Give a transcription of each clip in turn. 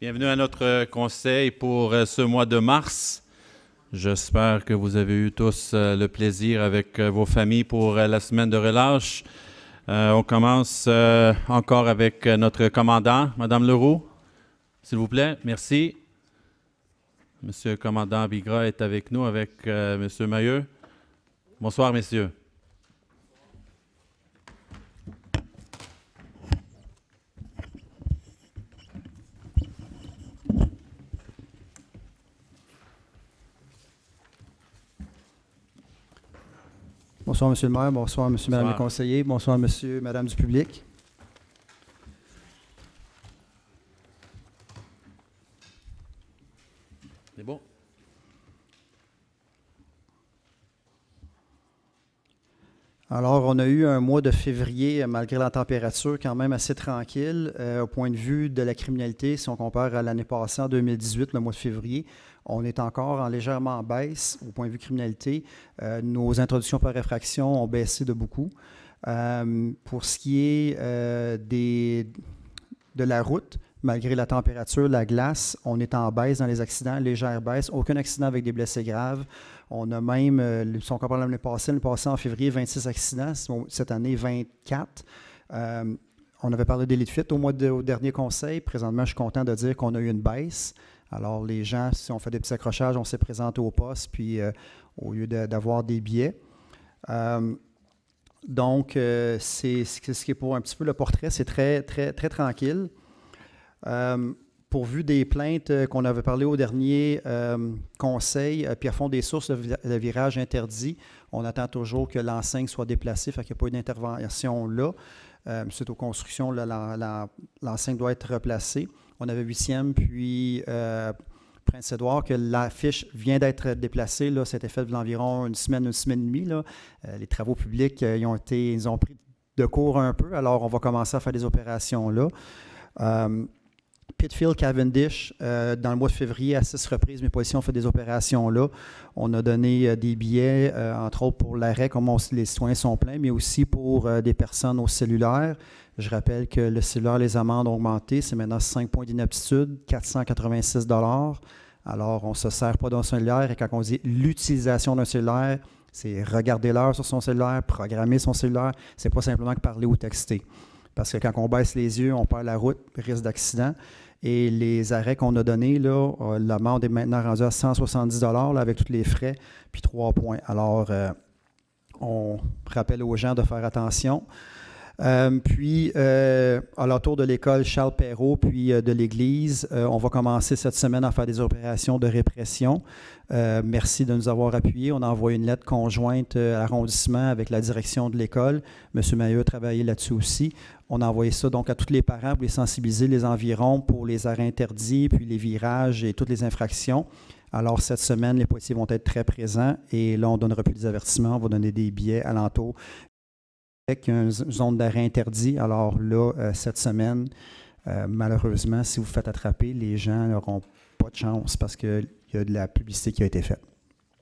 Bienvenue à notre conseil pour ce mois de mars. J'espère que vous avez eu tous le plaisir avec vos familles pour la semaine de relâche. On commence encore avec notre commandant, Madame Leroux, s'il vous plaît. Merci. Monsieur le commandant Bigra est avec nous, avec Monsieur Mailleux. Bonsoir, messieurs. Bonsoir, Monsieur le maire. Bonsoir, Monsieur, Madame les conseillers. Bonsoir, Monsieur, Madame du public. C'est bon? Alors, on a eu un mois de février, malgré la température, quand même assez tranquille. Au point de vue de la criminalité, si on compare à l'année passée, en 2018, le mois de février, on est encore légèrement en baisse au point de vue criminalité. Nos introductions par effraction ont baissé de beaucoup. Pour ce qui est de la route, malgré la température, la glace, on est en baisse dans les accidents, légère baisse. Aucun accident avec des blessés graves. On a même, si on compare l'année passée en février, 26 accidents. Cette année, 24. On avait parlé d'élite fit au dernier conseil. Présentement, je suis content de dire qu'on a eu une baisse. Alors, les gens, si on fait des petits accrochages, on s'est présenté au poste, puis au lieu d'avoir des billets. Donc, c'est ce qui est pour un petit peu le portrait. C'est très, très, très tranquille. Pourvu des plaintes qu'on avait parlé au dernier conseil, Pierrefonds-des-Sources, le virage interdit. On attend toujours que l'enseigne soit déplacée, fait qu'il n'y a pas eu d'intervention là. Suite aux constructions, l'enseigne doit être replacée. On avait 8e, puis Prince-Édouard, que l'affiche vient d'être déplacée. Là, c'était fait d'environ une semaine et demie. Là. Les travaux publics, ils ont pris de court un peu, alors on va commencer à faire des opérations là. Pitfield Cavendish, dans le mois de février, à 6 reprises, mes policiers ont fait des opérations là. On a donné des billets, entre autres pour l'arrêt, comme les citoyens sont pleins, mais aussi pour des personnes au cellulaire. Je rappelle que le cellulaire, les amendes ont augmenté. C'est maintenant 5 points d'inaptitude, 486 $. Alors, on ne se sert pas d'un cellulaire. Et quand on dit l'utilisation d'un cellulaire, c'est regarder l'heure sur son cellulaire, programmer son cellulaire. Ce n'est pas simplement que parler ou texter. Parce que quand on baisse les yeux, on perd la route, risque d'accident. Et les arrêts qu'on a donnés, là, l'amende est maintenant rendue à 170 $ là, avec tous les frais, puis 3 points. Alors, on rappelle aux gens de faire attention. Puis, à l'entour de l'école Charles Perrault, puis de l'église, on va commencer cette semaine à faire des opérations de répression. Merci de nous avoir appuyés. On a envoyé une lettre conjointe à l'arrondissement avec la direction de l'école. M. Mailleux a travaillé là-dessus aussi. On a envoyé ça donc à tous les parents pour les sensibiliser les environs pour les arrêts interdits, puis les virages et toutes les infractions. Alors, cette semaine, les policiers vont être très présents et là, on ne donnera plus des avertissements, on va donner des billets alentour. Avec une zone d'arrêt interdit. Alors là, cette semaine, malheureusement, si vous faites attraper, les gens n'auront pas de chance parce qu'il y a de la publicité qui a été faite.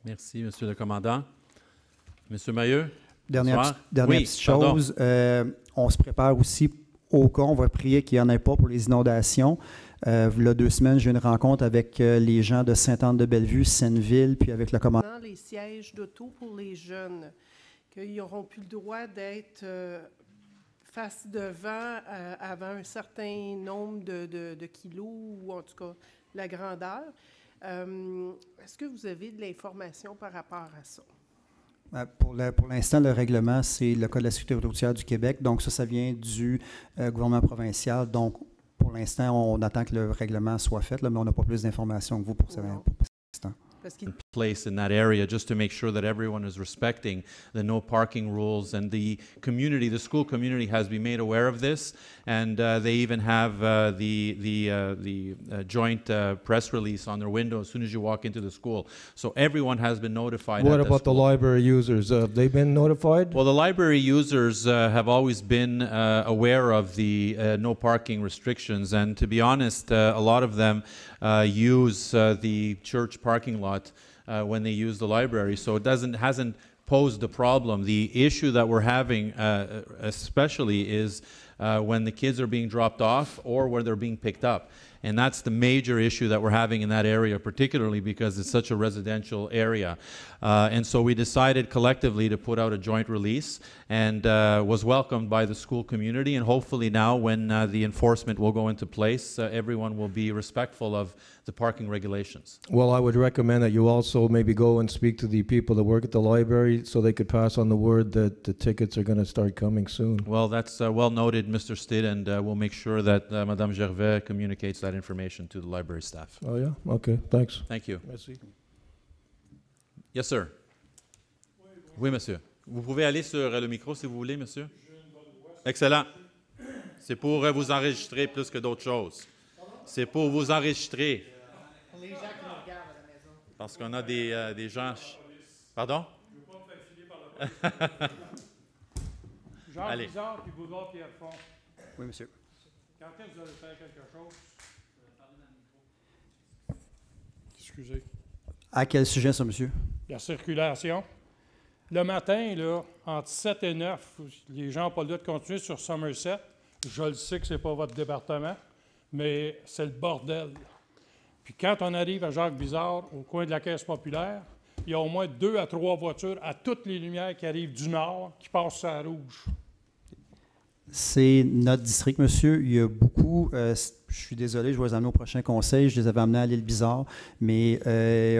Merci, Monsieur le commandant. Monsieur Mailleux? Dernière petite chose, on se prépare aussi au cas, on va prier qu'il n'y en ait pas pour les inondations. Il y a 2 semaines, j'ai eu une rencontre avec les gens de Sainte-Anne-de-Bellevue, Seineville, puis avec le commandant. Les sièges d'auto pour les jeunes, qu'ils n'auront plus le droit d'être face devant avant un certain nombre de kilos, ou en tout cas la grandeur. Est-ce que vous avez de l'information par rapport à ça? Pour l'instant, le règlement, c'est le Code de la sécurité routière du Québec. Donc, ça vient du gouvernement provincial. Donc, pour l'instant, on attend que le règlement soit fait, là, mais on n'a pas plus d'informations que vous pour l'instant. Place in that area just to make sure that everyone is respecting the no parking rules, and the school community has been made aware of this, and they even have the joint press release on their window as soon as you walk into the school. So everyone has been notified. What about the library users? Have they been notified? Well, the library users have always been aware of the no parking restrictions, and to be honest, a lot of them use the church parking lot when they use the library, so it hasn't posed a problem. The issue that we're having especially is when the kids are being dropped off or when they're being picked up. And that's the major issue that we're having in that area, particularly because it's such a residential area. And so we decided collectively to put out a joint release, and was welcomed by the school community. And hopefully now, when the enforcement will go into place, everyone will be respectful of the parking regulations. Well, I would recommend that you also maybe go and speak to the people that work at the library so they could pass on the word that the tickets are going to start coming soon. Well, that's well noted, Mr. Stitt, and we'll make sure that Madame Gervais communicates that information to the library staff. Oh, yeah? Okay, thanks. Thank you. Merci. Yes, sir. Oui, monsieur. Vous pouvez aller sur le micro si vous voulez, monsieur. Excellent. C'est pour vous enregistrer plus que d'autres choses. C'est pour vous enregistrer. Pour les gens qui nous regardent à la maison. Parce qu'on a des gens... Pardon? Je ne veux pas me faire filer par la police. Jean Allez. Bizarre puis Boulevard Pierrefonds. Oui, monsieur. Quand est-ce que vous allez faire quelque chose? Excusez. À quel sujet, ça, monsieur? La circulation. Le matin, là, entre 7 et 9, les gens n'ont pas le droit de continuer sur Somerset. Je le sais que ce n'est pas votre département, mais c'est le bordel. Puis quand on arrive à Jacques-Bizard, au coin de la Caisse populaire, il y a au moins 2 à 3 voitures à toutes les lumières qui arrivent du nord qui passent sur la rouge. C'est notre district, monsieur. Il y a beaucoup, je suis désolé, je vais les amener au prochain conseil. Je les avais amenés à l'île Bizarre, mais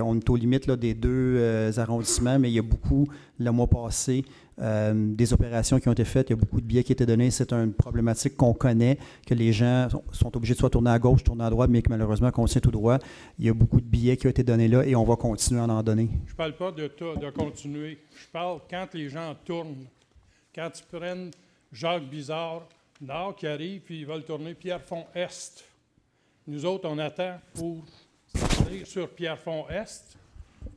on est aux limites là, des 2 arrondissements, mais il y a beaucoup, le mois passé, des opérations qui ont été faites. Il y a beaucoup de billets qui étaient donnés. C'est une problématique qu'on connaît, que les gens sont obligés de soit tourner à gauche, tourner à droite, mais que malheureusement, qu'on tient tout droit. Il y a beaucoup de billets qui ont été donnés là et on va continuer à en donner. Je ne parle pas de continuer. Je parle quand les gens tournent, quand ils prennent Jacques Bizarre, nord qui arrive, puis ils veulent tourner Pierrefonds-Est. Nous autres, on attend pour aller sur Pierrefonds-Est.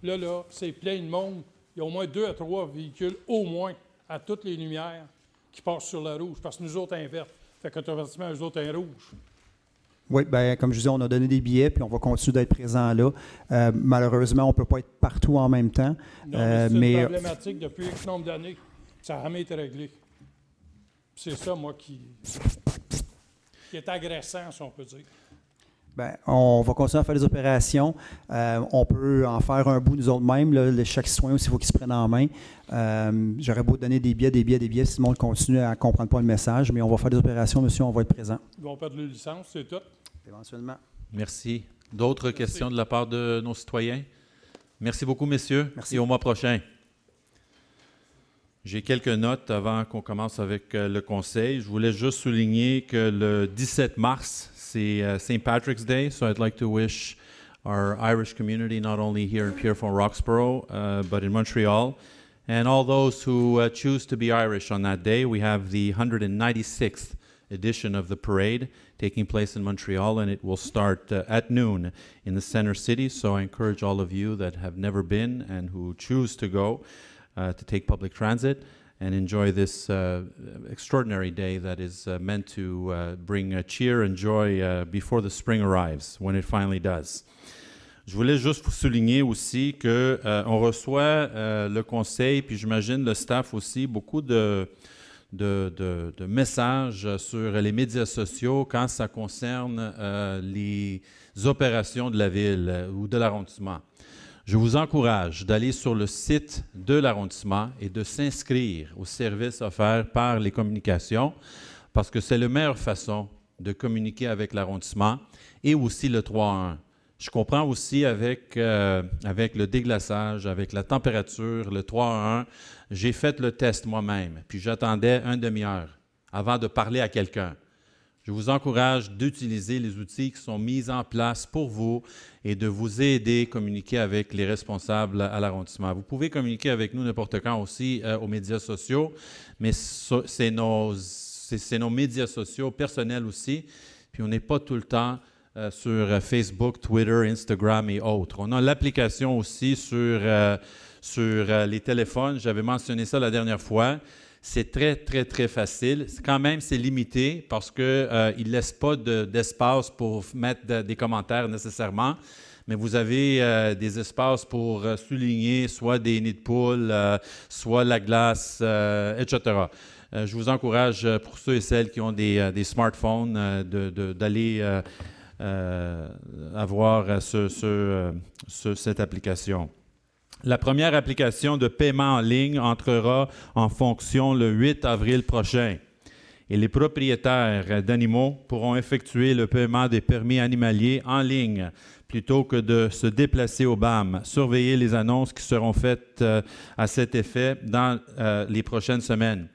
Là, c'est plein de monde. Il y a au moins 2 à 3 véhicules, au moins, à toutes les lumières qui passent sur la rouge, parce que nous autres, invertent. Fait qu'automatiquement, eux autres, un rouge. Oui, bien, comme je disais, on a donné des billets, puis on va continuer d'être présent là. Malheureusement, on ne peut pas être partout en même temps. Non, mais c'est une problématique depuis X nombre d'années. Ça n'a jamais été réglé. C'est ça, moi, qui est agressant, si on peut dire. Bien, on va continuer à faire des opérations. On peut en faire un bout nous autres mêmes. Là, chaque citoyen aussi, il faut qu'il se prenne en main. J'aurais beau donner des billets, si le monde continue à ne comprendre pas le message, mais on va faire des opérations, monsieur, on va être présent. Ils vont perdre leur licence, c'est tout. Éventuellement. Merci. D'autres questions de la part de nos citoyens? Merci beaucoup, messieurs. Merci. Et au mois prochain. J'ai quelques notes avant qu'on commence avec le Conseil. Je voulais juste souligner que le 17 mars, c'est St. Patrick's Day, so I'd like to wish our Irish community, not only here in Pierrefonds-Roxboro, but in Montreal, and all those who choose to be Irish on that day. We have the 196th edition of the parade taking place in Montreal, and it will start at noon in the center city, so I encourage all of you that have never been and who choose to go to take public transit and enjoy this extraordinary day that is meant to bring cheer and joy before the spring arrives, when it finally does. Je voulais juste vous souligner aussi qu'on reçoit le conseil, puis j'imagine le staff aussi, beaucoup de messages sur les médias sociaux quand ça concerne les opérations de la ville ou de l'arrondissement. Je vous encourage d'aller sur le site de l'arrondissement et de s'inscrire aux services offerts par les communications parce que c'est la meilleure façon de communiquer avec l'arrondissement et aussi le 3-1. Je comprends aussi avec le déglaçage, avec la température, le 3-1, j'ai fait le test moi-même, puis j'attendais une demi-heure avant de parler à quelqu'un. Je vous encourage d'utiliser les outils qui sont mis en place pour vous et de vous aider à communiquer avec les responsables à l'arrondissement. Vous pouvez communiquer avec nous n'importe quand aussi aux médias sociaux, mais c'est nos médias sociaux personnels aussi, puis on n'est pas tout le temps sur Facebook, Twitter, Instagram et autres. On a l'application aussi sur les téléphones. J'avais mentionné ça la dernière fois. C'est très, très, très facile. Quand même, c'est limité parce qu'il ne laisse pas d'espace pour mettre des commentaires nécessairement, mais vous avez des espaces pour souligner soit des nids de poules, soit la glace, etc. je vous encourage, pour ceux et celles qui ont des smartphones, d'aller avoir cette application. La première application de paiement en ligne entrera en fonction le 8 avril prochain et les propriétaires d'animaux pourront effectuer le paiement des permis animaliers en ligne plutôt que de se déplacer au BAM. Surveillez les annonces qui seront faites à cet effet dans les prochaines semaines.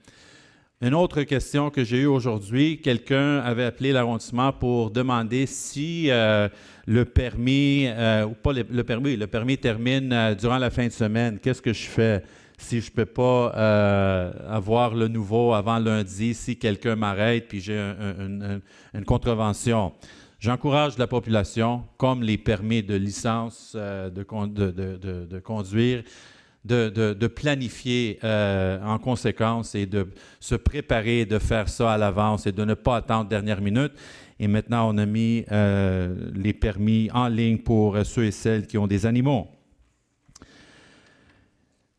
Une autre question que j'ai eue aujourd'hui, quelqu'un avait appelé l'arrondissement pour demander si le permis, ou pas le permis termine durant la fin de semaine. Qu'est-ce que je fais si je ne peux pas avoir le nouveau avant lundi, si quelqu'un m'arrête puis j'ai une contravention? J'encourage la population, comme les permis de licence de conduire, de planifier en conséquence et de se préparer, de faire ça à l'avance et de ne pas attendre dernière minute. Et maintenant, on a mis les permis en ligne pour ceux et celles qui ont des animaux.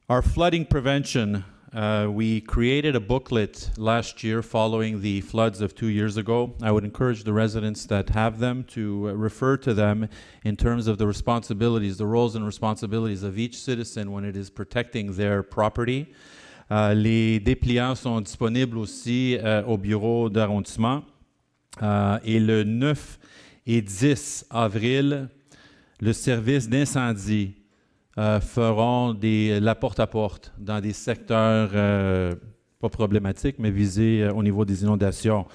Our flooding prevention, we created a booklet last year following the floods of 2 years ago. I would encourage the residents that have them to refer to them in terms of the responsibilities, the roles and responsibilities of each citizen when it is protecting their property. Les dépliants sont disponibles aussi au bureau d'arrondissement. Et le 9 et 10 avril, le service d'incendie feront la porte-à-porte dans des secteurs pas problématiques, mais visés au niveau des inondations.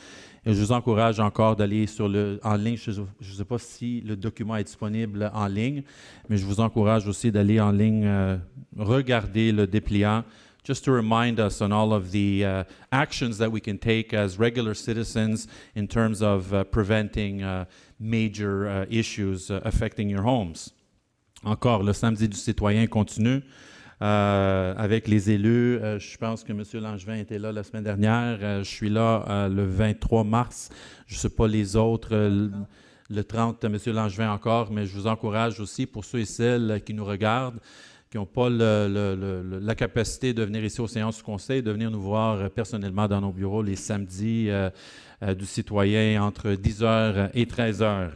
Et je vous encourage encore d'aller en ligne. Je ne sais pas si le document est disponible en ligne, mais je vous encourage aussi d'aller en ligne, regarder le dépliant, just to remind us on all of the actions that we can take as regular citizens in terms of preventing major issues affecting your homes. Encore, le samedi du citoyen continue avec les élus. Je pense que M. Langevin était là la semaine dernière. Je suis là le 23 mars. Je ne sais pas les autres, le 30, M. Langevin encore, mais je vous encourage aussi pour ceux et celles qui nous regardent, qui n'ont pas la capacité de venir ici aux séances du Conseil, de venir nous voir personnellement dans nos bureaux les samedis du citoyen entre 10h et 13h.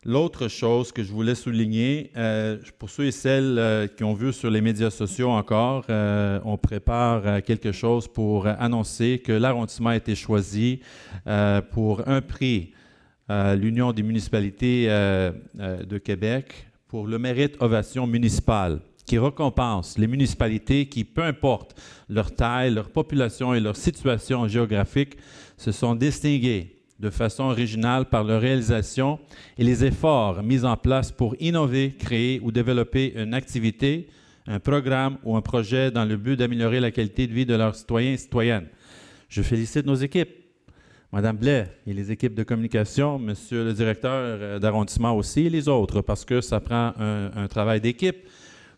L'autre chose que je voulais souligner, pour ceux et celles qui ont vu sur les médias sociaux encore, on prépare quelque chose pour annoncer que l'arrondissement a été choisi pour un prix à l'Union des municipalités de Québec pour le mérite ovation municipale, qui récompense les municipalités qui, peu importe leur taille, leur population et leur situation géographique, se sont distinguées de façon originale par leur réalisation et les efforts mis en place pour innover, créer ou développer une activité, un programme ou un projet dans le but d'améliorer la qualité de vie de leurs citoyens et citoyennes. Je félicite nos équipes, Mme Blais et les équipes de communication, Monsieur le directeur d'arrondissement aussi et les autres, parce que ça prend un travail d'équipe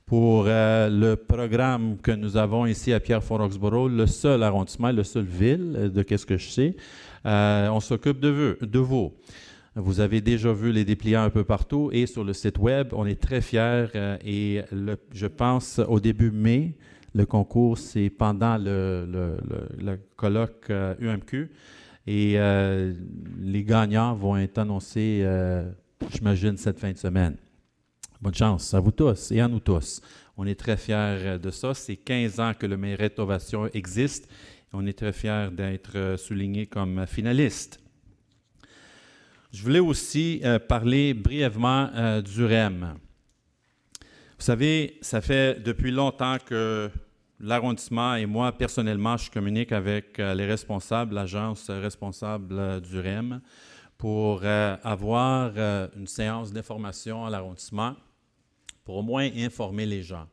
pour le programme que nous avons ici à Pierrefonds-Roxboro, le seul arrondissement, le seul ville, de qu'est-ce que je sais. On s'occupe de vous. Vous avez déjà vu les dépliants un peu partout et sur le site web. On est très fiers et je pense au début mai, le concours, c'est pendant le colloque UMQ et les gagnants vont être annoncés, j'imagine, cette fin de semaine. Bonne chance à vous tous et à nous tous. On est très fiers de ça. C'est 15 ans que le mérite ovation existe. On est très fiers d'être souligné comme finaliste. Je voulais aussi parler brièvement du REM. Vous savez, ça fait depuis longtemps que l'arrondissement et moi, personnellement, je communique avec les responsables, l'agence responsable du REM, pour avoir une séance d'information à l'arrondissement, pour au moins informer les gens.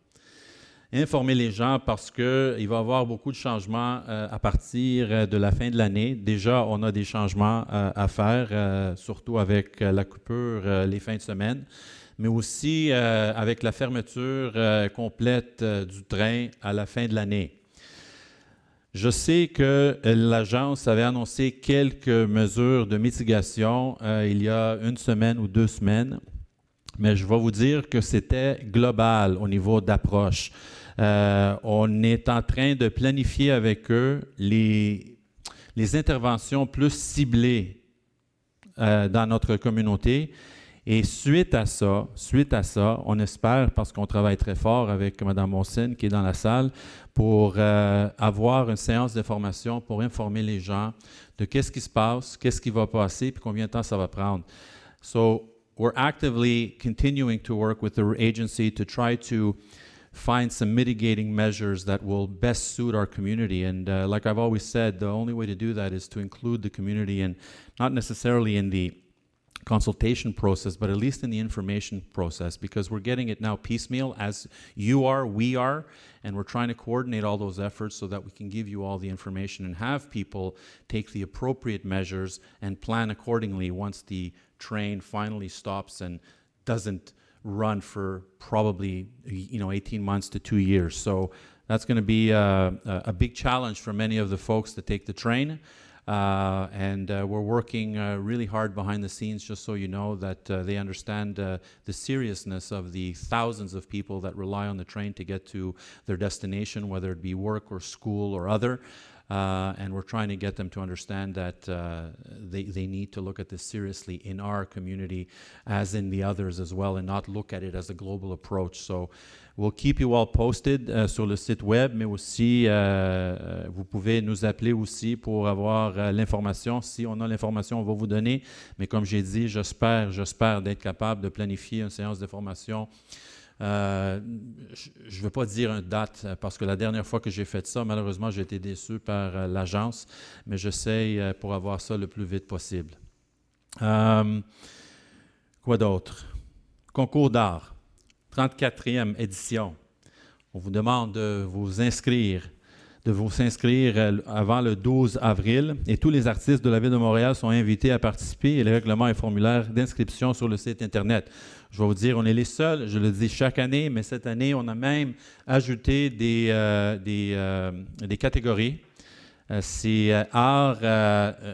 Informer les gens parce qu'il va y avoir beaucoup de changements à partir de la fin de l'année. Déjà, on a des changements à faire, surtout avec la coupure les fins de semaine, mais aussi avec la fermeture complète du train à la fin de l'année. Je sais que l'agence avait annoncé quelques mesures de mitigation il y a 1 semaine ou 2 semaines, mais je vais vous dire que c'était global au niveau d'approche. On est en train de planifier avec eux les interventions plus ciblées dans notre communauté. Et suite à ça, on espère, parce qu'on travaille très fort avec Mme Monsen qui est dans la salle, pour avoir une séance de formation pour informer les gens de qu'est-ce qui se passe, qu'est-ce qui va passer, puis combien de temps ça va prendre. So we're actively continuing to work with the agency to try to find some mitigating measures that will best suit our community. And like I've always said, the only way to do that is to include the community, and not necessarily in the consultation process, but at least in the information process, because we're getting it now piecemeal, as you are, we are, and we're trying to coordinate all those efforts so that we can give you all the information and have people take the appropriate measures and plan accordingly once the train finally stops and doesn't run for probably 18 months to 2 years. So that's going to be a big challenge for many of the folks that take the train. And we're working really hard behind the scenes, just so you know, that they understand the seriousness of the thousands of people that rely on the train to get to their destination, whether it be work or school or other. And we're trying to get them to understand that they need to look at this seriously in our community as in the others as well, and not look at it as a global approach. So we'll keep you all posted sur le site web, mais aussi vous pouvez nous appeler aussi pour avoir l'information. Si on a l'information, on va vous donner. Mais comme j'ai dit, j'espère d'être capable de planifier une séance de formation. Je ne veux pas dire une date, parce que la dernière fois que j'ai fait ça, malheureusement, j'ai été déçu par l'agence, mais j'essaie pour avoir ça le plus vite possible. Quoi d'autre? Concours d'art, 34e édition. On vous demande de vous s'inscrire avant le 12 avril, et tous les artistes de la Ville de Montréal sont invités à participer, et les règlements et formulaires d'inscription sur le site Internet. Je vais vous dire, on est les seuls, je le dis chaque année, mais cette année, on a même ajouté des catégories. C'est art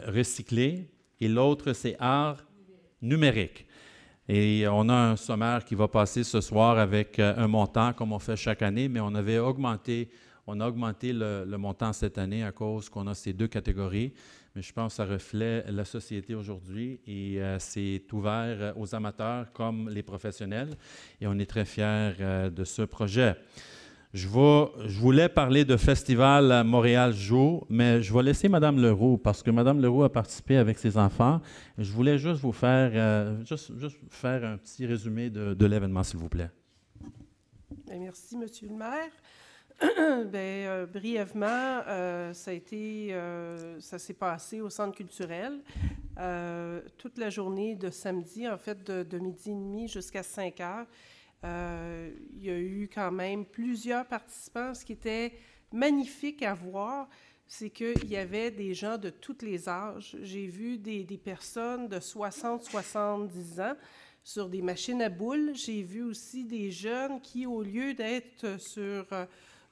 recyclé, et l'autre, c'est art numérique. Et on a un sommaire qui va passer ce soir avec un montant, comme on fait chaque année, mais on a augmenté le montant cette année à cause qu'on a ces deux catégories. Mais je pense que ça reflète la société aujourd'hui, et c'est ouvert aux amateurs comme les professionnels, et on est très fiers de ce projet. Je voulais parler de Festival Montréal Joue, mais je vais laisser Mme Leroux, parce que Mme Leroux a participé avec ses enfants. Je voulais juste vous faire, juste faire un petit résumé de l'événement, s'il vous plaît. Bien, merci, M. le maire. Brièvement, ça s'est passé au Centre culturel toute la journée de samedi, en fait, de midi et demi jusqu'à 5 heures. Il y a eu quand même plusieurs participants. Ce qui était magnifique à voir, c'est qu'il y avait des gens de tous les âges. J'ai vu des personnes de 60-70 ans sur des machines à boules. J'ai vu aussi des jeunes qui, au lieu d'être sur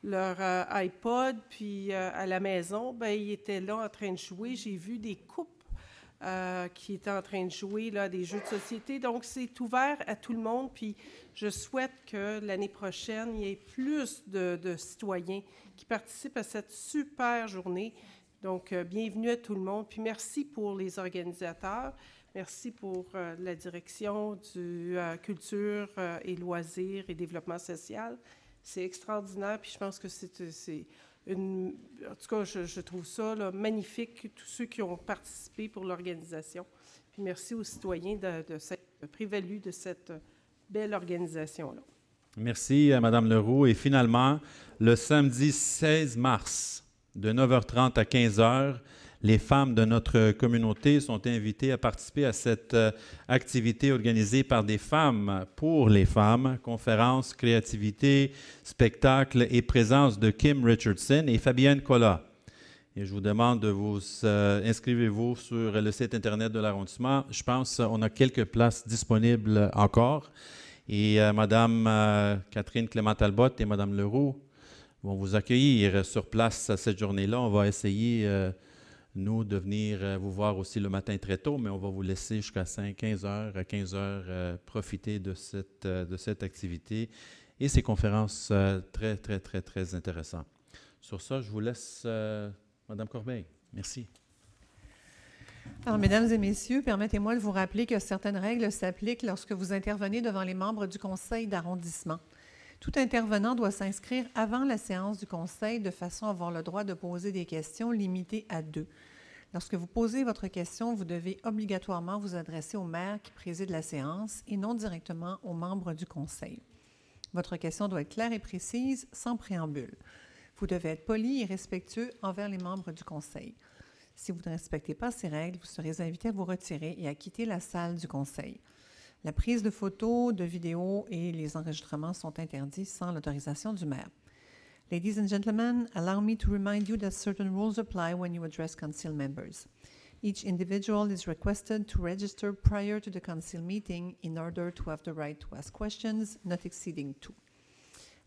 leur iPod, puis à la maison, ils étaient là en train de jouer. J'ai vu des couples qui étaient en train de jouer là, des jeux de société. Donc, c'est ouvert à tout le monde. Puis, je souhaite que l'année prochaine, il y ait plus de citoyens qui participent à cette super journée. Donc, bienvenue à tout le monde. Puis, merci pour les organisateurs. Merci pour la direction du culture et loisirs et développement social. C'est extraordinaire, puis je pense que c'est une... En tout cas, je trouve ça là, magnifique, tous ceux qui ont participé pour l'organisation. Puis merci aux citoyens de s'être prévalus de cette belle organisation-là. Merci à Mme Leroux. Et finalement, le samedi 16 mars, de 9h30 à 15h, les femmes de notre communauté sont invitées à participer à cette activité organisée par des femmes pour les femmes, conférence, créativité, spectacle et présence de Kim Richardson et Fabienne Collat. Et je vous demande de vous inscrivez-vous sur le site Internet de l'arrondissement. Je pense qu'on a quelques places disponibles encore. Et Mme Catherine Clément-Talbot et Mme Leroux vont vous accueillir sur place cette journée-là. On va essayer... nous, de venir vous voir aussi le matin très tôt, mais on va vous laisser jusqu'à 15 heures profiter de cette activité et ses conférences très, très, très, très intéressantes. Sur ça, je vous laisse Mme Corbeil. Merci. Alors, mesdames et messieurs, permettez-moi de vous rappeler que certaines règles s'appliquent lorsque vous intervenez devant les membres du conseil d'arrondissement. Tout intervenant doit s'inscrire avant la séance du conseil de façon à avoir le droit de poser des questions limitées à 2. Lorsque vous posez votre question, vous devez obligatoirement vous adresser au maire qui préside la séance et non directement aux membres du conseil. Votre question doit être claire et précise, sans préambule. Vous devez être poli et respectueux envers les membres du conseil. Si vous ne respectez pas ces règles, vous serez invité à vous retirer et à quitter la salle du conseil. La prise de photos, de vidéos et les enregistrements sont interdits sans l'autorisation du maire. Ladies and gentlemen, allow me to remind you that certain rules apply when you address council members. Each individual is requested to register prior to the council meeting in order to have the right to ask questions, not exceeding 2.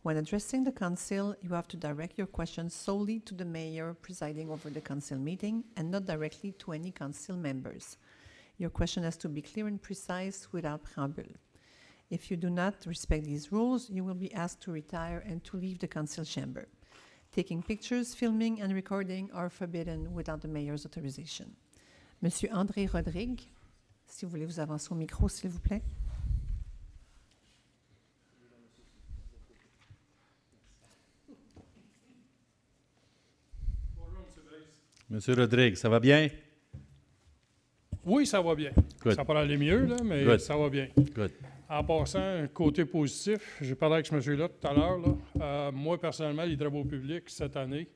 When addressing the council, you have to direct your questions solely to the mayor presiding over the council meeting and not directly to any council members. Your question has to be clear and precise without preamble. If you do not respect these rules, you will be asked to retire and to leave the council chamber. Taking pictures, filming, and recording are forbidden without the mayor's authorization. Monsieur André Rodrigue, si vous voulez vous avancer au micro, s'il vous plaît. Monsieur Rodrigue, ça va bien? Oui, ça va bien. Good. Ça pourrait aller mieux, là, mais Good. ça va bien. Good. En passant, côté positif, j'ai parlé avec ce monsieur-là tout à l'heure. Moi, personnellement, les travaux publics, cette année,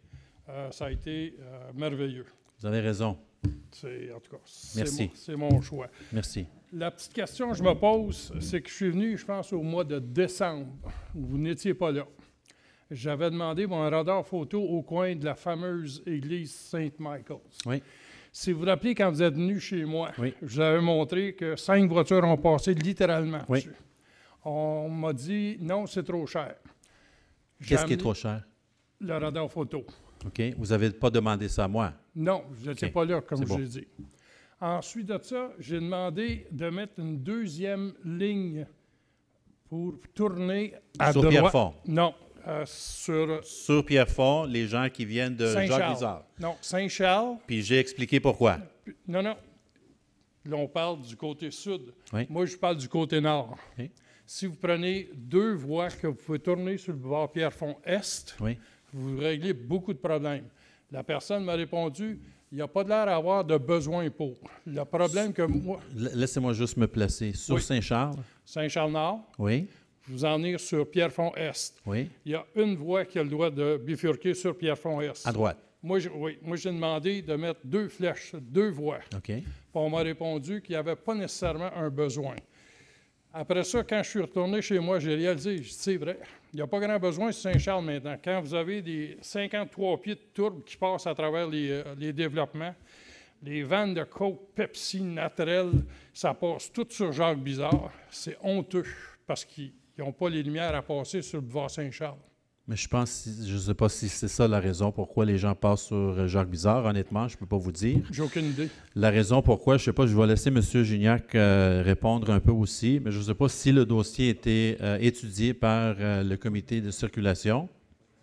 ça a été merveilleux. Vous avez raison. En tout cas, Merci. C'est mon choix. Merci. La petite question que je me pose, c'est que je suis venu, je pense, au mois de décembre. Vous n'étiez pas là. J'avais demandé mon radar photo au coin de la fameuse église Saint-Michael. Oui. Si vous vous rappelez, quand vous êtes venu chez moi, Oui. je vous avais montré que 5 voitures ont passé littéralement Oui. dessus. On m'a dit, non, c'est trop cher. Qu'est-ce qui est trop cher? Le radar photo. OK. Vous n'avez pas demandé ça à moi. Non, vous n'étiez OK. pas là, comme C'est je bon. l'ai dit. Ensuite de ça, j'ai demandé de mettre une deuxième ligne pour tourner à Sur droite. Pierrefonds. Non, sur Sur Pierrefonds, les gens qui viennent de Saint-Charles. Jacques-Bizard. Non, Saint-Charles. Puis j'ai expliqué pourquoi. Non, non. Là, on parle du côté sud. Oui. Moi, je parle du côté nord. OK. Si vous prenez 2 voies que vous pouvez tourner sur le boulevard Pierrefonds-Est, Oui. vous réglez beaucoup de problèmes. La personne m'a répondu, il n'y a pas de l'air à avoir de besoin pour. Le problème que moi, Laissez-moi juste me placer. Sur Oui. Saint-Charles. Saint-Charles-Nord, Oui. vous en venez sur Pierrefonds-Est. Oui. Il y a une voie qui a le droit de bifurquer sur Pierrefonds-Est. À droite. Moi, j'ai demandé de mettre 2 flèches, 2 voies. OK. Puis on m'a répondu qu'il n'y avait pas nécessairement un besoin. Après ça, quand je suis retourné chez moi, j'ai réalisé, je dis, c'est vrai, il n'y a pas grand besoin sur Saint-Charles maintenant. Quand vous avez des 53 pieds de tourbe qui passent à travers les développements, les vannes de Coke, Pepsi, naturel, ça passe tout sur Jacques-Bizard. C'est honteux parce qu'ils n'ont pas les lumières à passer sur le boulevard Saint-Charles. Mais je ne sais pas si c'est ça la raison pourquoi les gens passent sur Jacques-Bizard. Honnêtement, je ne peux pas vous dire. J'ai aucune idée. La raison pourquoi, je ne sais pas, je vais laisser M. Gignac répondre un peu aussi, mais je ne sais pas si le dossier a été étudié par le comité de circulation.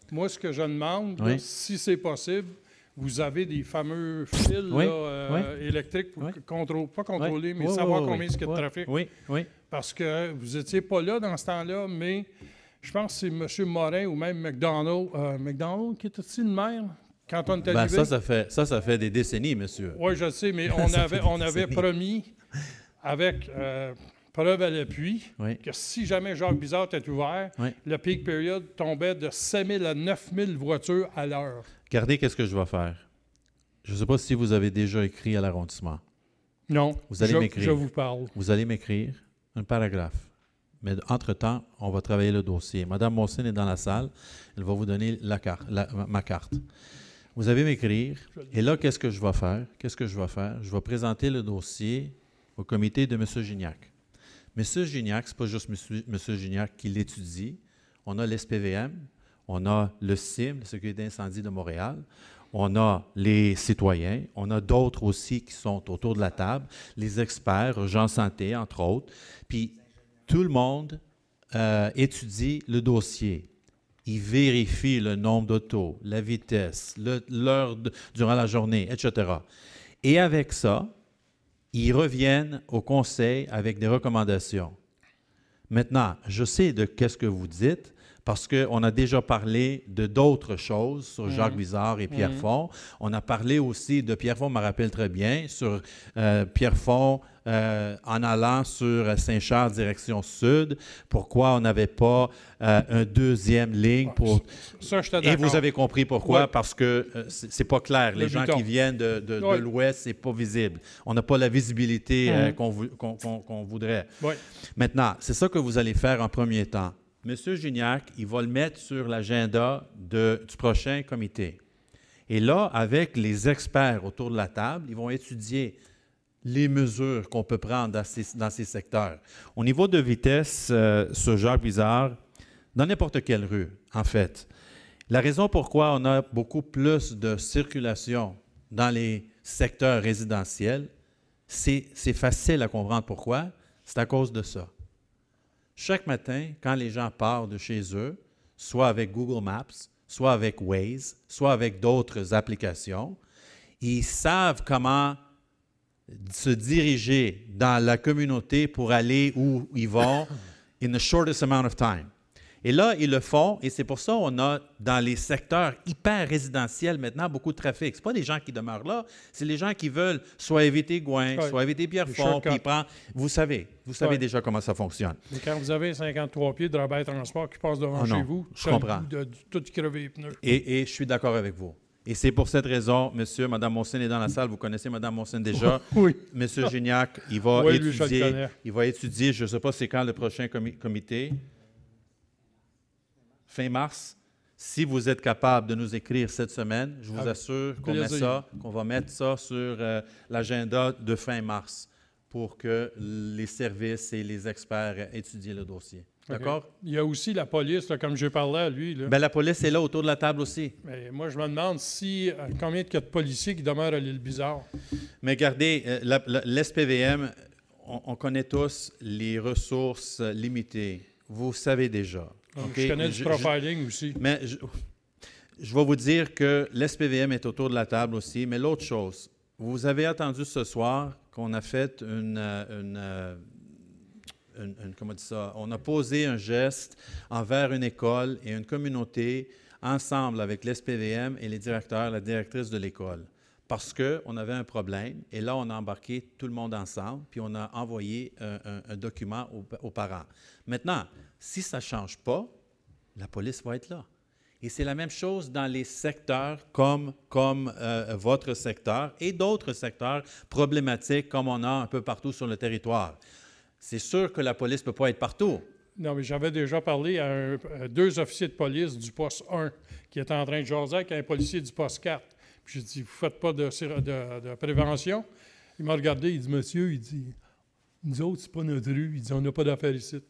Moi, ce que je demande, Oui. là, si c'est possible, vous avez des fameux fils Oui, électriques pour oui. pas contrôler, mais Oui, savoir oui, combien oui. il y a de trafic. Oui, oui. Parce que vous n'étiez pas là dans ce temps-là, mais je pense que c'est M. Morin ou même McDonald. McDonald qui était ici le maire quand on est Ben, arrivé. ça fait des décennies, monsieur. Oui, je le sais, mais Ça fait on des avait décennies. promis, avec preuve à l'appui, Oui. que si jamais Jacques-Bizard était ouvert, Oui. le peak period tombait de 7 000 à 9 000 voitures à l'heure. Regardez qu'est-ce que je vais faire. Je ne sais pas si vous avez déjà écrit à l'arrondissement. Non, Vous allez m'écrire. je vous parle. Vous allez m'écrire un paragraphe. Mais entre-temps, on va travailler le dossier. Madame Monson est dans la salle. Elle va vous donner ma carte. Vous allez m'écrire. Et là, qu'est-ce que je vais faire? Je vais présenter le dossier au comité de M. Gignac. M. Gignac, ce n'est pas juste M. Gignac qui l'étudie. On a l'SPVM, on a le CIM, la Sécurité d'incendie de Montréal, on a les citoyens, on a d'autres aussi qui sont autour de la table, les experts, Jean Santé, entre autres. Puis tout le monde étudie le dossier. Ils vérifient le nombre d'autos, la vitesse, l'heure durant la journée, etc. Et avec ça, ils reviennent au conseil avec des recommandations. Maintenant, je sais de qu'est-ce que vous dites, parce qu'on a déjà parlé de d'autres choses sur Jacques Bizard et Pierrefonds. On a parlé aussi de Pierrefonds, je me rappelle très bien, sur Pierrefonds en allant sur Saint-Charles, direction sud. Pourquoi on n'avait pas une deuxième ligne pour... Ça, je Et vous avez compris pourquoi, parce que c'est pas clair. Les gens bouton. qui viennent de l'ouest, c'est pas visible. On n'a pas la visibilité qu'on voudrait. Oui. Maintenant, c'est ça que vous allez faire en premier temps. M. Gignac, il va le mettre sur l'agenda du prochain comité. Et là, avec les experts autour de la table, ils vont étudier les mesures qu'on peut prendre dans ces secteurs. Au niveau de vitesse sur Jacques Bizard, dans n'importe quelle rue, en fait, la raison pourquoi on a beaucoup plus de circulation dans les secteurs résidentiels, c'est facile à comprendre pourquoi. C'est à cause de ça. Chaque matin, quand les gens partent de chez eux, soit avec Google Maps, soit avec Waze, soit avec d'autres applications, ils savent comment se diriger dans la communauté pour aller où ils vont in the shortest amount of time. Et là, ils le font, et c'est pour ça qu'on a, dans les secteurs hyper résidentiels maintenant, beaucoup de trafic. Ce pas des gens qui demeurent là, c'est les gens qui veulent soit éviter Gouin, soit éviter Pierrefonds, puis vous savez déjà comment ça fonctionne. Mais quand vous avez 53 pieds de Robert Transport qui passe devant chez vous, je comprends. De tout crever les pneus. Et je suis d'accord avec vous. Et c'est pour cette raison, monsieur, Mme Monson est dans la salle, vous connaissez Mme Monson déjà. Oui. Monsieur Gignac, il va étudier, je ne sais pas c'est quand le prochain comité. Fin mars. Si vous êtes capable de nous écrire cette semaine, je vous assure qu'on va mettre ça sur l'agenda de fin mars pour que les services et les experts étudient le dossier. D'accord? Okay. Il y a aussi la police, là, comme j'ai parlé à lui. Là. Bien, la police est là autour de la table aussi. Mais moi, je me demande combien de policiers qui demeurent à l'île Bizarre. Mais regardez, l'SPVM, on connaît tous les ressources limitées. Vous savez déjà. Okay? Je connais du profiling aussi. Mais je vais vous dire que l'SPVM est autour de la table aussi. Mais l'autre chose, vous avez entendu ce soir qu'on a fait comment on dit ça? On a posé un geste envers une école et une communauté ensemble avec l'SPVM et les directeurs, la directrice de l'école. Parce qu'on avait un problème et là, on a embarqué tout le monde ensemble puis on a envoyé un document aux parents. Maintenant, si ça ne change pas, la police va être là. Et c'est la même chose dans les secteurs comme votre secteur et d'autres secteurs problématiques comme on a un peu partout sur le territoire. C'est sûr que la police ne peut pas être partout. Non, mais j'avais déjà parlé à deux officiers de police du poste 1 qui étaient en train de jaser avec un policier du poste 4. Puis j'ai dit, vous ne faites pas de prévention? Il m'a regardé, il dit, monsieur, il dit, nous autres, c'est pas notre rue. Il dit, on n'a pas d'affaires ici.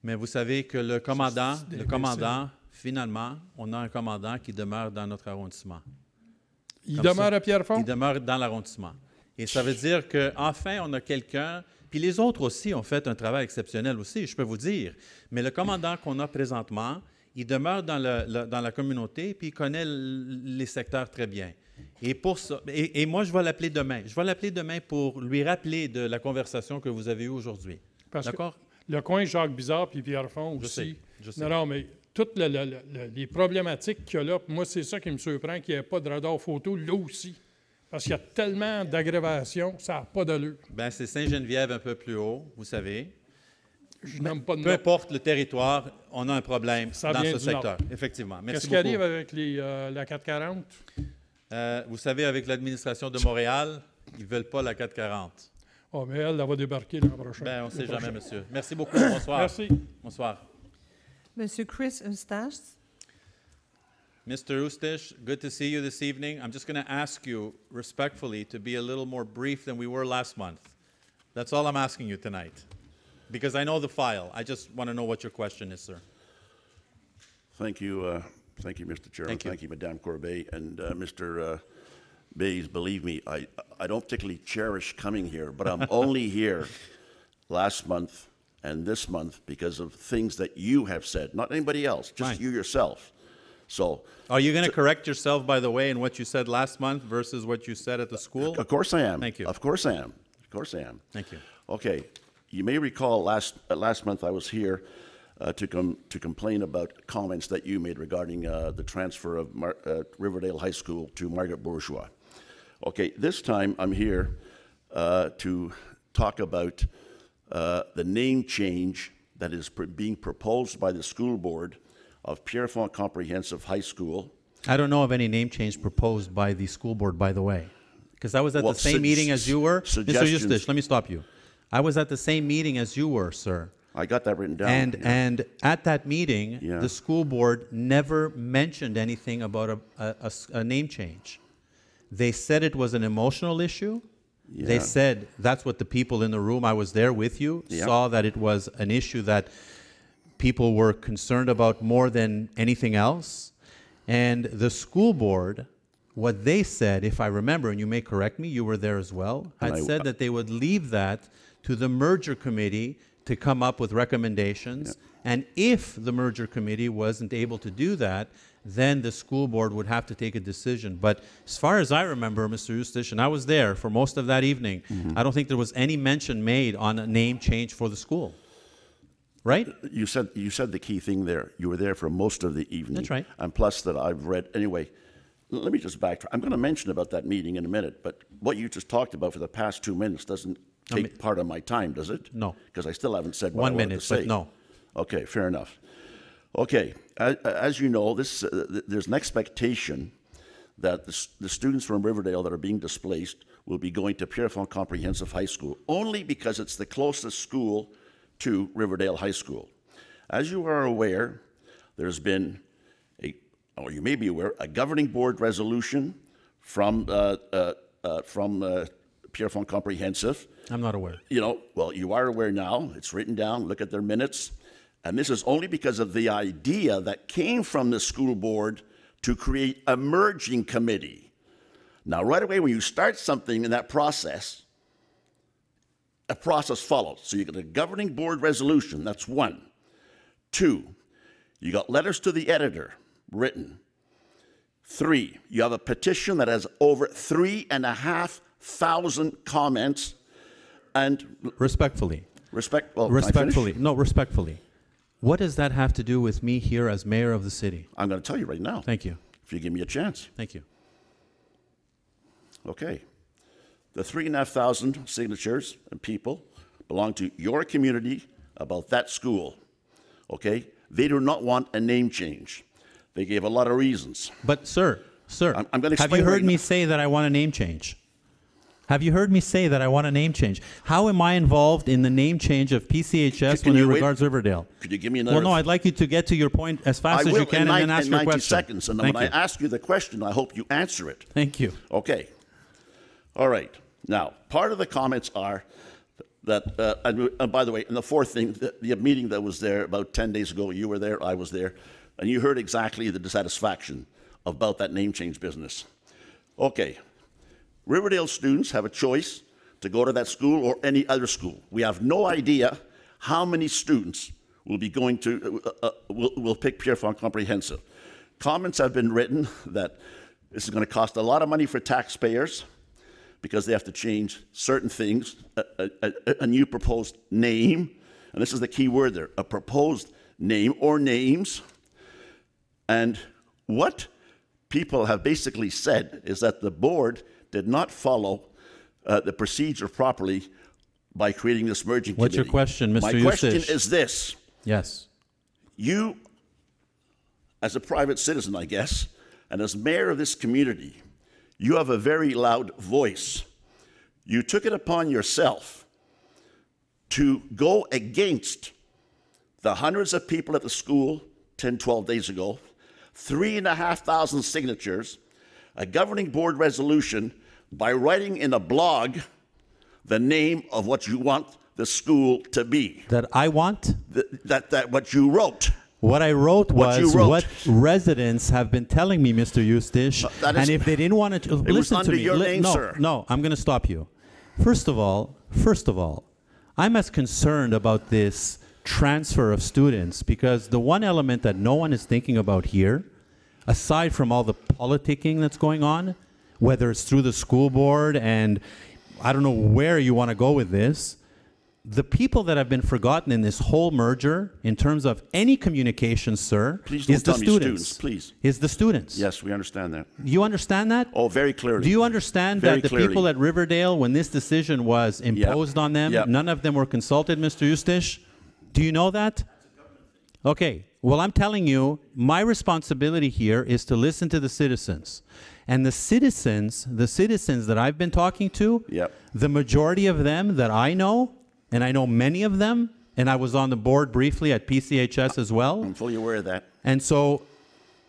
Mais vous savez que le commandant, finalement, on a un commandant qui demeure dans notre arrondissement. Il demeure à Pierrefonds? Il demeure dans l'arrondissement. Et ça veut dire qu'enfin, on a quelqu'un, puis les autres aussi ont fait un travail exceptionnel aussi, je peux vous dire. Mais le commandant qu'on a présentement, il demeure dans la communauté, puis il connaît les secteurs très bien. Et pour ça, et moi, je vais l'appeler demain. Je vais l'appeler demain pour lui rappeler de la conversation que vous avez eue aujourd'hui. D'accord? Le coin Jacques Bizard puis Pierrefonds aussi. Je sais. Non, mais toutes les problématiques qu'il y a là, moi, c'est ça qui me surprend, qu'il n'y ait pas de radar photo là aussi. Parce qu'il y a tellement d'aggravations, ça n'a pas d'allure. Bien, c'est Sainte-Geneviève un peu plus haut, vous savez. Je n'aime pas de Peu importe le territoire, on a un problème ça dans vient ce du secteur. Nord. Effectivement. Merci beaucoup. Qu'est-ce qui beaucoup. arrive avec la 440? Vous savez, avec l'administration de Montréal, ils ne veulent pas la 440. Oh, mais elle va débarquer l'an prochain. Bien, on ne sait jamais, monsieur. Merci beaucoup. Bonsoir. Merci. Bonsoir. Monsieur Chris Eustache. Mr. Eustache, good to see you this evening. I'm just going to ask you respectfully to be a little more brief than we were last month. That's all I'm asking you tonight. Because I know the file. I just want to know what your question is, sir. Thank you, Mr. Chairman. Thank you, Madame Corbet. And Mr. Bays, believe me, I don't particularly cherish coming here, but I'm only here last month and this month because of things that you have said, not anybody else, just you yourself. So, are you going to correct yourself, by the way, in what you said last month versus what you said at the school? Of course I am. Thank you. Of course I am. Of course I am. Thank you. Okay. You may recall last month I was here to complain about comments that you made regarding the transfer of Riverdale High School to Margaret Bourgeois. Okay, this time I'm here to talk about the name change that is being proposed by the school board of Pierrefonds Comprehensive High School. I don't know of any name change proposed by the school board, by the way, because I was at the same meeting as you were. Mr. Eustace, let me stop you. I was at the same meeting as you were, sir. I got that written down. And at that meeting, the school board never mentioned anything about a name change. They said it was an emotional issue. Yeah. They said that's what the people in the room, I was there with you, saw that it was an issue that people were concerned about more than anything else. And the school board, what they said, if I remember, and you may correct me, you were there as well, had said that they would leave that to the merger committee to come up with recommendations. And if the merger committee wasn't able to do that, then the school board would have to take a decision. But as far as I remember, Mr. Eustace, and I was there for most of that evening, I don't think there was any mention made on a name change for the school. Right? You said the key thing there. You were there for most of the evening. That's right. And plus that I've read, anyway, let me just backtrack. I'm going to mention about that meeting in a minute, but what you just talked about for the past 2 minutes doesn't take part of my time, does it? No. Because I still haven't said what I wanted to say. 1 minute, but no. Okay, fair enough. Okay, as you know, there's an expectation that the students from Riverdale that are being displaced will be going to Pierrefonds Comprehensive High School, only because it's the closest school to Riverdale High School. As you are aware, there's been or you may be aware, a governing board resolution from Pierrefonds Comprehensive. I'm not aware. You know, well, you are aware now. It's written down. Look at their minutes. And this is only because of the idea that came from the school board to create a merging committee. Now, right away, when you start something in that process, a process follows. So you get a governing board resolution. That's 1. 2, you got letters to the editor written. 3, you have a petition that has over 3,500 comments. And respectfully. Respectfully. No, respectfully. What does that have to do with me here as mayor of the city? I'm going to tell you right now. Thank you. If you give me a chance. Thank you. Okay. The 3,500 signatures and people belong to your community about that school. Okay? They do not want a name change. They gave a lot of reasons. But, sir, I'm going to explain. Have you heard me say that I want a name change? Have you heard me say that I want a name change? How am I involved in the name change of PCHS when it regards Riverdale? Could you give me another? Well, no, I'd like you to get to your point as fast as you can and then ask your question. 90 seconds. And when I ask you the question, I hope you answer it. Thank you. Okay. All right. Now, part of the comments are that, and by the way, and the fourth thing, the meeting that was there about 10 days ago, you were there, I was there, and you heard exactly the dissatisfaction about that name change business. Okay. Riverdale students have a choice to go to that school or any other school. We have no idea how many students will be going to, will pick Pierrefonds Comprehensive. Comments have been written that this is going to cost a lot of money for taxpayers because they have to change certain things, a new proposed name, and this is the key word there, a proposed name or names. And what people have basically said is that the board did not follow the procedure properly by creating this merging committee. What's your question, Mr. My question is this. Yes. You, as a private citizen, I guess, and as mayor of this community, you have a very loud voice. You took it upon yourself to go against the hundreds of people at the school 10, 12 days ago, 3,500 signatures, a governing board resolution, by writing in a blog the name of what you want the school to be. That I want? That what you wrote. What I wrote was what residents have been telling me, Mr. Eustace, and if they didn't want to listen to me. Your name, sir. No, I'm going to stop you. First of all, I'm as concerned about this transfer of students because the one element that no one is thinking about here, aside from all the politicking that's going on, whether it's through the school board and I don't know where you want to go with this, the people that have been forgotten in this whole merger, in terms of any communication, sir, Please don't is the tell me students. please. Is the students. Yes, we understand that. You understand that? Oh, very clearly. Do you understand Very that the clearly. people at Riverdale, when this decision was imposed on them, Yep. none of them were consulted, Mr. Eustace? Do you know that? Okay. Well, I'm telling you, my responsibility here is to listen to the citizens. And the citizens that I've been talking to, Yep. the majority of them that I know, and I know many of them, and I was on the board briefly at PCHS as well. I'm fully aware of that. And so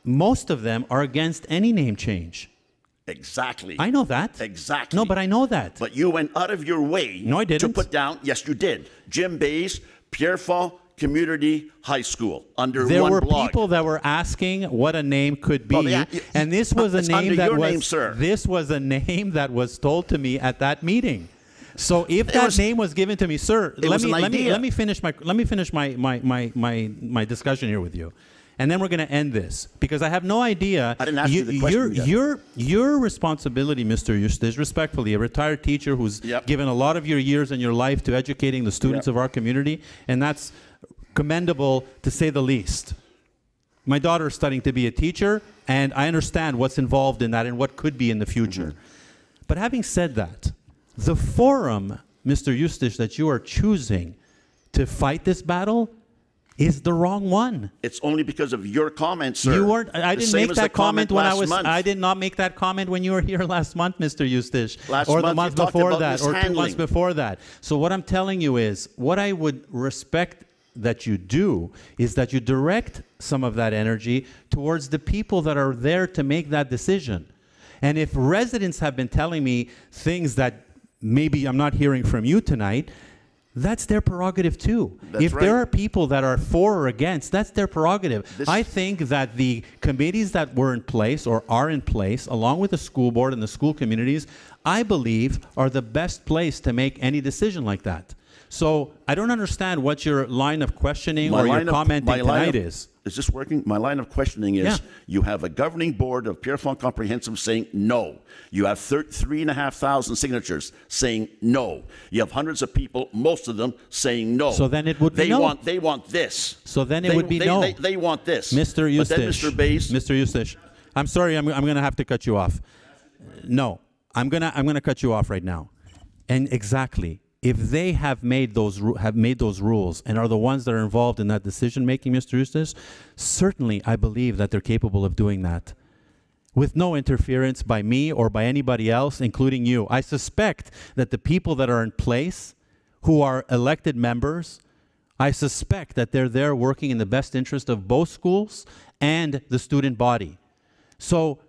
most of them are against any name change. Exactly. I know that. Exactly. No, but I know that. But you went out of your way No, I to didn't. put down, yes, you did, Jim Bay's Pierrefonds Community High School under There one were blog. people that were asking what a name could be, Well, yeah, and this was a it's name under that your was name, sir. this was a name that was told to me at that meeting. So if that name was given to me, sir, let was me an idea. let me finish my discussion here with you, and then we're going to end this because I have no idea. I didn't ask you the question yet. Your responsibility, Mr. Eustace, respectfully, a retired teacher who's Yep. given a lot of your years and your life to educating the students Yep. of our community, and that's commendable to say the least. My daughter is studying to be a teacher, and I understand what's involved in that and what could be in the future. But having said that, the forum, Mr. Eustace, that you are choosing to fight this battle is the wrong one. It's only because of your comments, sir. You weren't. I The didn't same make as the that comment when I last was. month. I did not make that comment when you were here last month, Mr. Eustace, Last or the month month you talked before about that, or 2 months mishandling. before that. So what I'm telling you is, what I would respect that you do is that you direct some of that energy towards the people that are there to make that decision. And if residents have been telling me things that maybe I'm not hearing from you tonight, that's their prerogative too. That's if right. there are people that are for or against, that's their prerogative. This- I think that the committees that were in place or are in place, along with the school board and the school communities, I believe are the best place to make any decision like that. So I don't understand what your line of questioning or your commenting tonight is. Is this working? My line of questioning is, Yeah. you have a governing board of Pierrefonds Comprehensive saying no. You have 3,500 signatures saying no. You have hundreds of people, most of them, saying no. So then it would be no. They want this. So then it would be no. They want this. Mr. Eustace. But then Mr. Bays, Mr. Eustace, I'm sorry, I'm going to have to cut you off. No, I'm gonna cut you off right now. And exactly, if they have made those rules and are the ones that are involved in that decision making, Mr. Eustace, certainly I believe that they're capable of doing that with no interference by me or by anybody else, including you. I suspect that the people that are in place, who are elected members, I suspect that they're there working in the best interest of both schools and the student body. So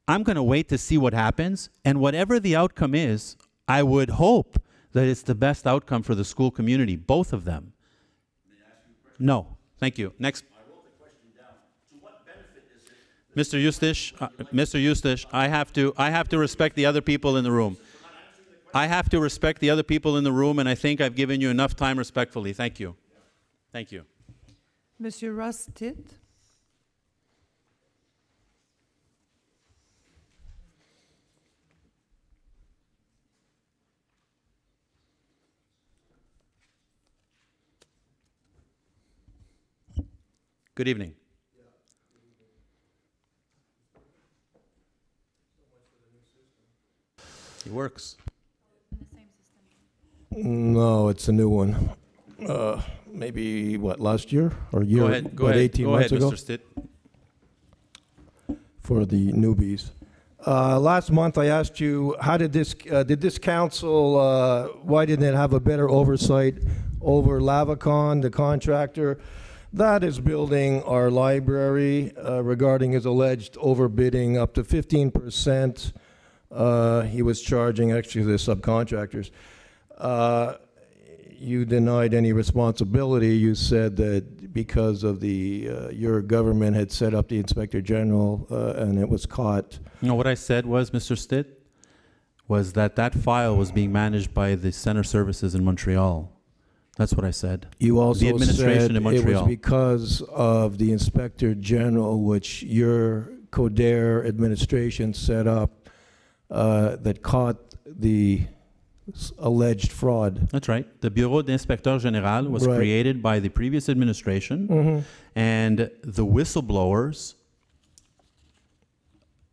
I'm going to wait to see what happens, and whatever the outcome is, I would hope that it's the best outcome for the school community, both of them. No, thank you. Next. I wrote the question down. To what benefit is it? Mr. Eustace, I have to respect the other people in the room. I have to respect the other people in the room, and I think I've given you enough time respectfully. Thank you. Thank you. Monsieur Ross Titt. Good evening. It works. No, it's a new one. Maybe, what, last year or a year? Go ahead. Go about ahead. 18 Go months ahead, ago Mr. Stitt. for the newbies. Last month I asked you, how did this council, why didn't it have a better oversight over Lavacon, the contractor that is building our library, regarding his alleged overbidding up to 15%. He was charging, actually, the subcontractors. You denied any responsibility. You said that because of your government had set up the Inspector General and it was caught. No, what I said was, Mr. Stitt, was that file was being managed by the Center Services in Montreal. That's what I said. You also The administration said in it was Montreal. because of the Inspector General, which your CODER administration set up, that caught the alleged fraud. That's right. The Bureau d'Inspecteur Général was Right. created by the previous administration, and the whistleblowers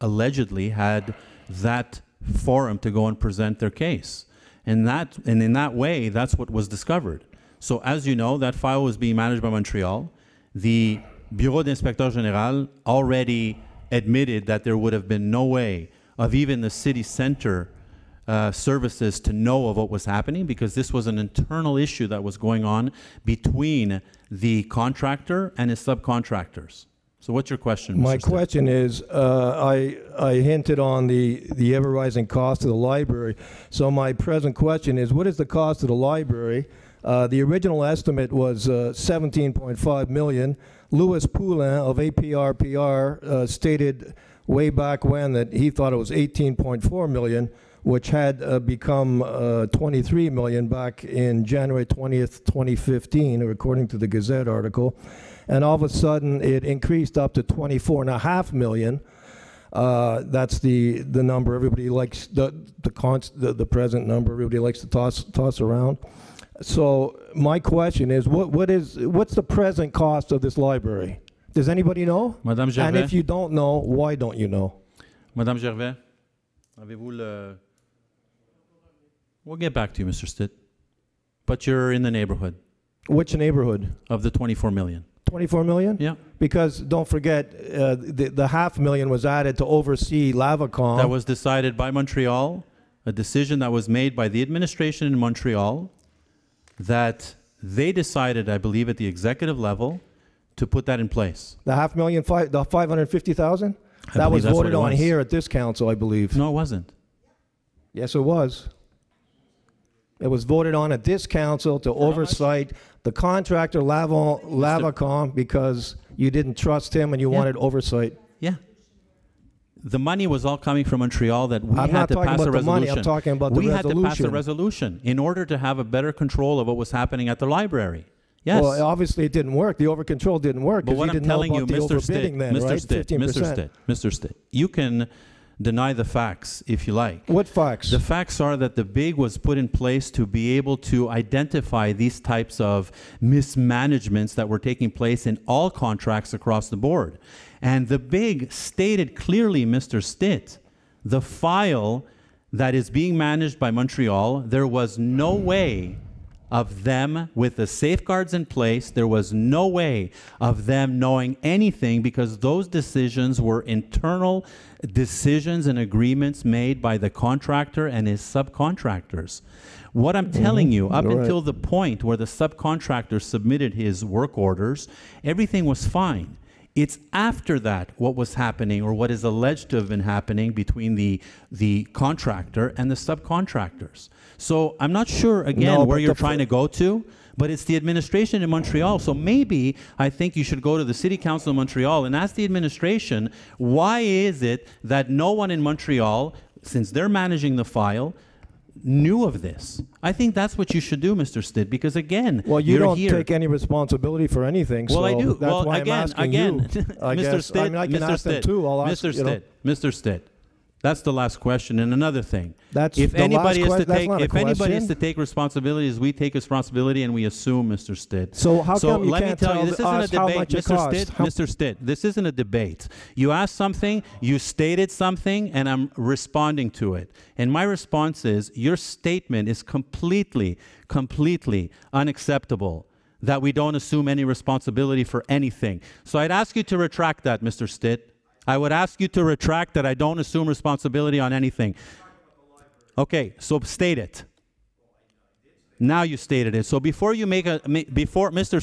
allegedly had that forum to go and present their case. And in that way, that's what was discovered. So as you know, that file was being managed by Montreal. The Bureau d'Inspecteur Général already admitted that there would have been no way of even the city center services to know of what was happening, because this was an internal issue that was going on between the contractor and his subcontractors. So what's your question, Mr. My Stitt? question is, I hinted on the ever-rising cost of the library. So my present question is, what is the cost of the library? The original estimate was $17.5 million. Louis Poulin of APRPR stated way back when that he thought it was $18.4 million, which had become $23 million back in January 20th, 2015, according to the Gazette article. And all of a sudden, it increased up to $24.5 million. That's the number everybody likes, the present number everybody likes to toss around. So my question is, what's the present cost of this library? Does anybody know? Madame Gervais? And if you don't know, why don't you know? Madame Gervais, avez-vous le... We'll get back to you, Mr. Stitt. But you're in the neighborhood Which neighborhood? of the 24 million. 24 million? Yeah. Because don't forget, the $500,000 was added to oversee Lavacom. That was decided by Montreal, a decision that was made by the administration in Montreal, that they decided, I believe, at the executive level, to put that in place. The $500,000, the 550,000? I That believe was that's what voted it on was. here at this council, I believe. No, it wasn't. Yes, it was. It was voted on at this council to oversight the contractor Lavacom because you didn't trust him and you Yeah. wanted oversight. Yeah. The money was all coming from Montreal that we I'm had not to talking pass a about the resolution. money, I'm talking about the we had to pass a resolution. resolution in order to have a better control of what was happening at the library. Yes. Well, obviously it didn't work. The overcontrol didn't work But because what you I'm didn't know telling you, about the Mr. Stitt, overbidding then, Mr. right? Stitt, 15%. Mr. Stitt, Mr. Stitt, you can deny the facts if you like. What facts? The facts are that the BIG was put in place to be able to identify these types of mismanagements that were taking place in all contracts across the board. And the BIG stated clearly, Mr. Stitt, the file that is being managed by Montreal, there was no way of them, with the safeguards in place, there was no way of them knowing anything because those decisions were internal decisions and agreements made by the contractor and his subcontractors. What I'm telling you, up Right. until the point where the subcontractor submitted his work orders, everything was fine. It's after that what was happening or what is alleged to have been happening between the contractor and the subcontractors. So I'm not sure, again, No, where but you're the trying to go to, but it's the administration in Montreal. So maybe I think you should go to the City Council of Montreal and ask the administration, why is it that no one in Montreal, since they're managing the file, knew of this? I think that's what you should do, Mr. Stitt, because again, Well, you you're don't here. take any responsibility for anything. Well, so I do. That's Well, why again, I'm asking you. I Mr. guess. Stitt, I mean, I can Mr. ask them Stitt, too. I'll ask, Mr. you know. Stitt, Mr. Stitt. That's the last question. And another thing, That's if the last anybody is to that's take, not a if anybody is question. to take responsibilities, we take responsibility and we assume, Mr. Stitt. So how come you let me can't tell you, tell this isn't a us how debate, much it Mr. costs? Stitt. How- Mr. Stitt, this isn't a debate. You asked something, you stated something, and I'm responding to it. And my response is, your statement is completely unacceptable. That we don't assume any responsibility for anything. So I'd ask you to retract that, Mr. Stitt. I would ask you to retract that I don't assume responsibility on anything. Okay, so state it. Now you stated it. So before you make Mr.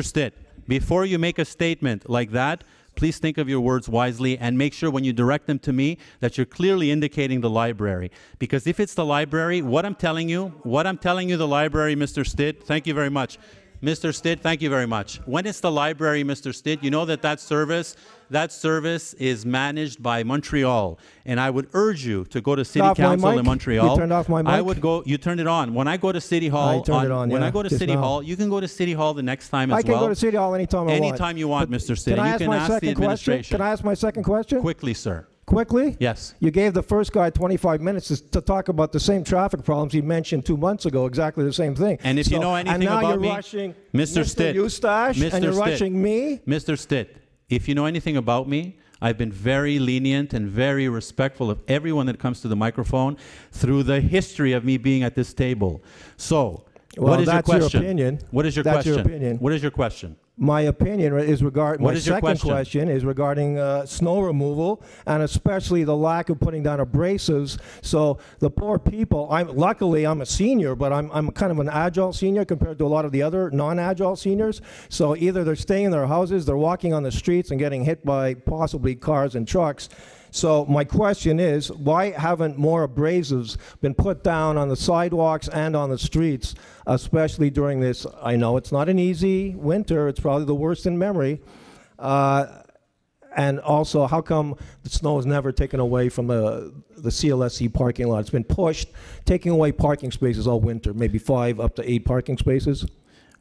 Stitt, before you make a statement like that, please think of your words wisely and make sure when you direct them to me that you're clearly indicating the library. Because if it's the library, what I'm telling you, the library, Mr. Stitt, thank you very much. Mr. Stitt, thank you very much. When it's the library, Mr. Stitt, you know that service is managed by Montreal. And I would urge you to go to City Council in Montreal. You turned off my mic? You turned it on. When I go to City Hall, I go to City Hall, you can go to City Hall the next time as well. I can go to City Hall anytime I want. Anytime you want, Mr. Stitt. Can I You ask can my ask the second question? administration. Can I ask my second question? Quickly, sir. Quickly? Yes. You gave the first guy 25 minutes to talk about the same traffic problems he mentioned 2 months ago, exactly the same thing. And if you know anything about me, and now you're rushing Mr. Stitt, Eustache, and you're rushing me? Mr. Stitt, if you know anything about me, I've been very lenient and very respectful of everyone that comes to the microphone through the history of me being at this table. So, what is your question? Your opinion. What is your that's question? Your opinion. What is your question? My opinion is regarding, What my is your second question is regarding snow removal, and especially the lack of putting down abrasives. So the poor people, luckily I'm a senior, but I'm kind of an agile senior compared to a lot of the other non-agile seniors. So either they're staying in their houses, they're walking on the streets and getting hit by possibly cars and trucks. So my question is, why haven't more abrasives been put down on the sidewalks and on the streets, especially during this? I know it's not an easy winter. It's probably the worst in memory. And also, how come the snow is never taken away from the CLSC parking lot? It's been pushed, taking away parking spaces all winter, maybe 5 up to 8 parking spaces.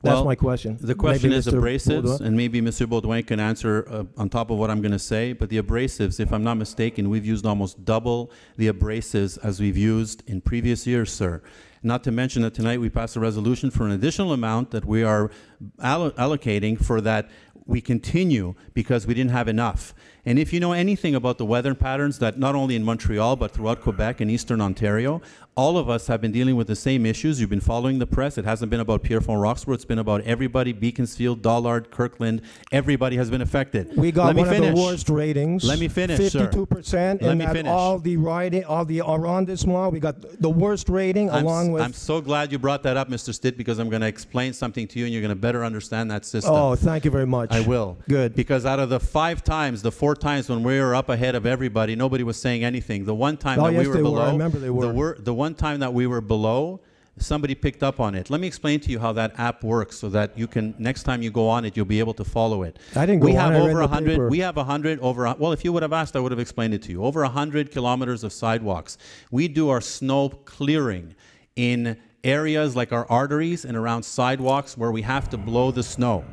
That's my question. The question maybe is Mr. abrasives, Baudouin? and maybe Mr. Baudouin can answer on top of what I'm going to say. But the abrasives, if I'm not mistaken, we've used almost double the abrasives as we've used in previous years, sir. Not to mention that tonight we passed a resolution for an additional amount that we are allocating for that we continue because we didn't have enough. And if you know anything about the weather patterns that not only in Montreal but throughout Quebec and Eastern Ontario, all of us have been dealing with the same issues. You've been following the press. It hasn't been about Pierrefonds-Roxboro. It's been about everybody, Beaconsfield, Dollard, Kirkland. Everybody has been affected. We got one of the worst ratings. Let me finish, 52% Let in me that finish. all the Arrondissement. We got the worst rating along with... I'm so glad you brought that up, Mr. Stitt, because I'm going to explain something to you and you're going to better understand that system. Oh, thank you very much. I will. Good. Because out of the 5 times, the 4 times when we were up ahead of everybody, nobody was saying anything. The one time that we were below, I remember they were. The one time that we were below, somebody picked up on it. Let me explain to you how that app works so that you can, next time you go on it, you'll be able to follow it. I didn't go we on have it. over 100. We have 100 over. Well, if you would have asked, I would have explained it to you. Over 100 kilometers of sidewalks. We do our snow clearing in areas like our arteries and around sidewalks where we have to blow the snow.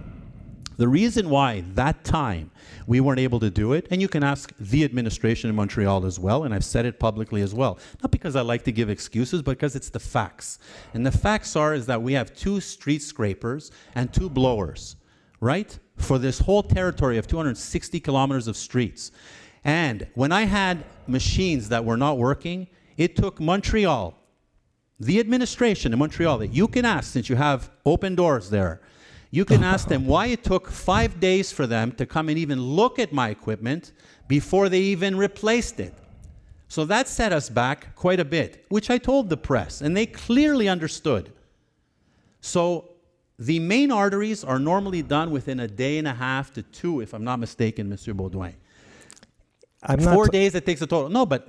The reason why that time we weren't able to do it, and you can ask the administration in Montreal as well, and I've said it publicly as well, not because I like to give excuses, but because it's the facts. And the facts is that we have 2 street scrapers and 2 blowers, right? For this whole territory of 260 kilometers of streets. And when I had machines that were not working, it took Montreal, the administration in Montreal, that you can ask since you have open doors there, you can ask them why it took 5 days for them to come and even look at my equipment before they even replaced it. So that set us back quite a bit, which I told the press, and they clearly understood. So the main arteries are normally done within a day and a half to 2, if I'm not mistaken, Monsieur Baudouin. 4 days it takes a total. No, but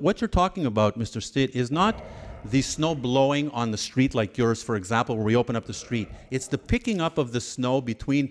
what you're talking about, Mr. Stitt, is not the snow blowing on the street like yours, for example, where we open up the street. It's the picking up of the snow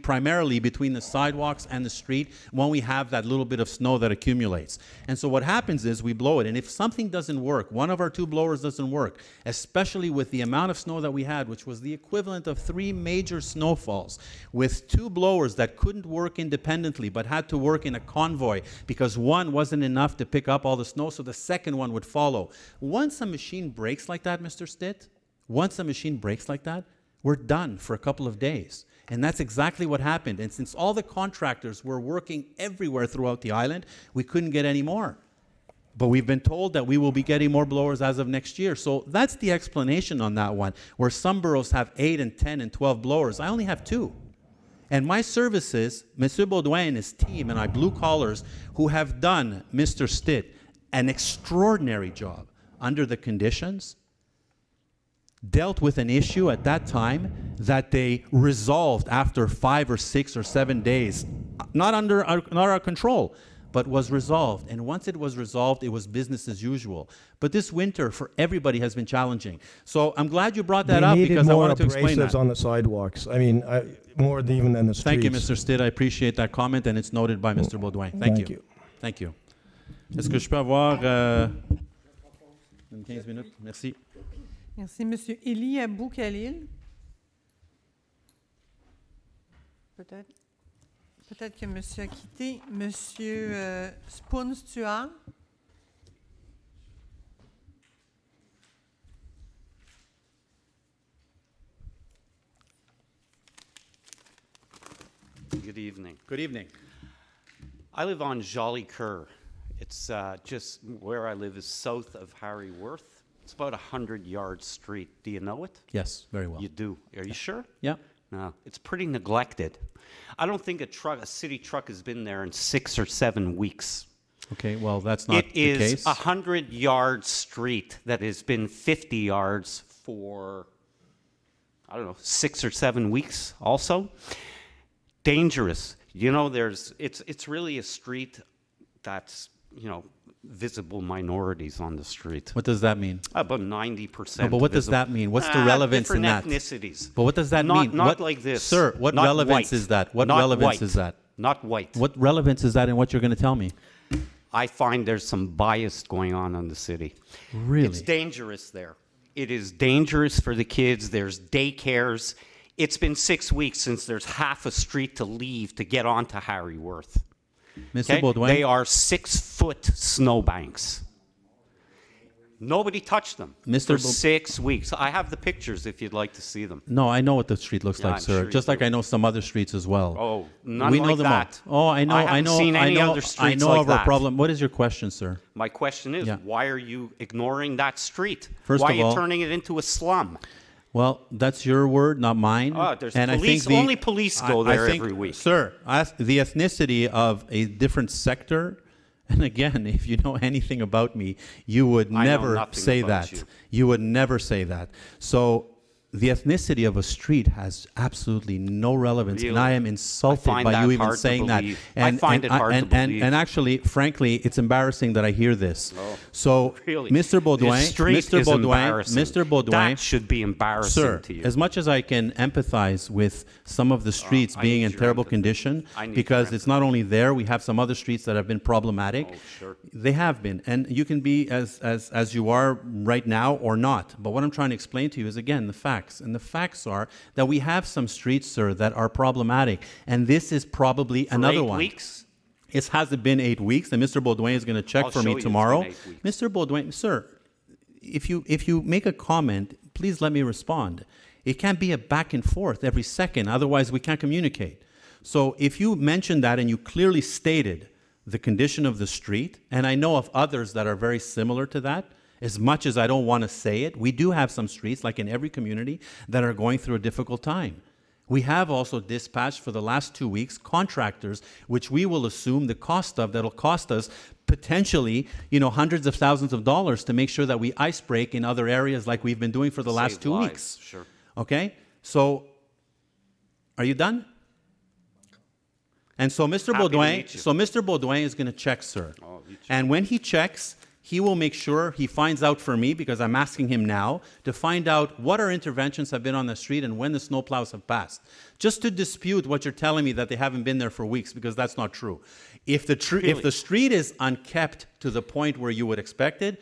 primarily between the sidewalks and the street when we have that little bit of snow that accumulates. And so what happens is we blow it, and if something doesn't work, one of our 2 blowers doesn't work, especially with the amount of snow that we had, which was the equivalent of 3 major snowfalls, with 2 blowers that couldn't work independently but had to work in a convoy because one wasn't enough to pick up all the snow, so the second one would follow. Once a machine breaks like that, Mr. Stitt, once a machine breaks like that, we're done for a couple of days. And that's exactly what happened. And since all the contractors were working everywhere throughout the island, we couldn't get any more. But we've been told that we will be getting more blowers as of next year. So that's the explanation on that one. Where some boroughs have 8 and 10 and 12 blowers, I only have 2. And my services, Monsieur Baudouin and his team, and our blue collars, who have done, Mr. Stitt, an extraordinary job under the conditions, dealt with an issue at that time that they resolved after 5 or 6 or 7 days, not under our control. but was resolved. And once it was resolved, it was business as usual. But this winter for everybody has been challenging. So I'm glad you brought that up because I wanted to explain that. On the sidewalks. I mean, more even than the streets. Thank you, Mr. Stitt. I appreciate that comment, and it's noted by Mr. Baudouin. Thank you. Thank you. Est-ce que je peux avoir une 15 minutes? Merci. Merci. Monsieur Élie Abou-Khalil. Peut-être que monsieur a quitté. Monsieur Spoon-Stuart. Good evening. Good evening. I live on Jolly Cur. It's just where I live is south of Harry Worth. It's about a 100-yard street. Do you know it? Yes, very well. You do. Are you sure? Yeah. No, it's pretty neglected. I don't think a city truck has been there in 6 or 7 weeks. Okay, well, that's not the case. It is a 100-yard street that has been 50 yards for, I don't know, 6 or 7 weeks also. Dangerous. You know, it's really a street that's, you know, visible minorities on the street. What does that mean? About 90%. No, but what does that mean? What's the relevance in that? Different ethnicities. But what does that mean? Not like this. Sir, what not relevance white. is that? What not relevance white. is that? Not white. What relevance is that in what you're going to tell me? I find there's some bias going on in the city. Really? It's dangerous there. It is dangerous for the kids. There's daycares. It's been 6 weeks since there's half a street to leave to get onto Harry Worth. Mr. Baudouin? They are 6-foot snowbanks. Nobody touched them for 6 weeks. I have the pictures if you'd like to see them. No, I know what the street looks like, I'm sir. sure Just like I know some other streets as well. Oh, none we like know them that. all. Oh, I know. I haven't seen any other streets like of our that. problem. What is your question, sir? My question is, Yeah. why are you ignoring that street? First why of are you all- turning it into a slum? Well, that's your word, not mine. Oh, there's and police. I think Only police go there every week. Sir, the ethnicity of a different sector, and again, if you know anything about me, you would I know never nothing say about that. you. You would never say that. So the ethnicity of a street has absolutely no relevance, and Really? I am insulted I find by that you even hard to saying that. believe. I find it hard to believe. And actually, frankly, it's embarrassing that I hear this. Oh, So, really? Mr. Baudouin, The street Mr. is Baudouin, embarrassing. Mr. Baudouin, That should be embarrassing sir, to you. as much as I can empathize with some of the streets I being need in your terrible empathy. condition, I need because your it's not only there, we have some other streets that have been problematic. Oh, sure. They have been, and you can be as you are right now or not. But what I'm trying to explain to you is, again, the facts. And the facts are that we have some streets, sir, that are problematic. And this is probably another 8 one. weeks? It hasn't been 8 weeks, and Mr. Baudouin is going to check I'll for show me you it's tomorrow. been 8 weeks. Mr. Baudouin, sir, if you make a comment, please let me respond. It can't be a back and forth every second, otherwise we can't communicate. So if you mentioned that and you clearly stated the condition of the street, and I know of others that are very similar to that, as much as I don't want to say it, we do have some streets, like in every community, that are going through a difficult time. We have also dispatched for the last 2 weeks contractors, which we will assume the cost of, that'll cost us potentially, hundreds of thousands of dollars to make sure that we ice break in other areas like we've been doing for the last Save 2 lives, weeks. Sure. Okay? So, are you done? And so Mr. Happy to Baudouin, meet you. Mr. Baudouin is going to check, sir. Oh, you check. And when he checks, he will make sure he finds out for me, because I'm asking him now, to find out what our interventions have been on the street and when the snowplows have passed. Just to dispute what you're telling me that they haven't been there for weeks, because that's not true. If the street is unkept to the point where you would expect it,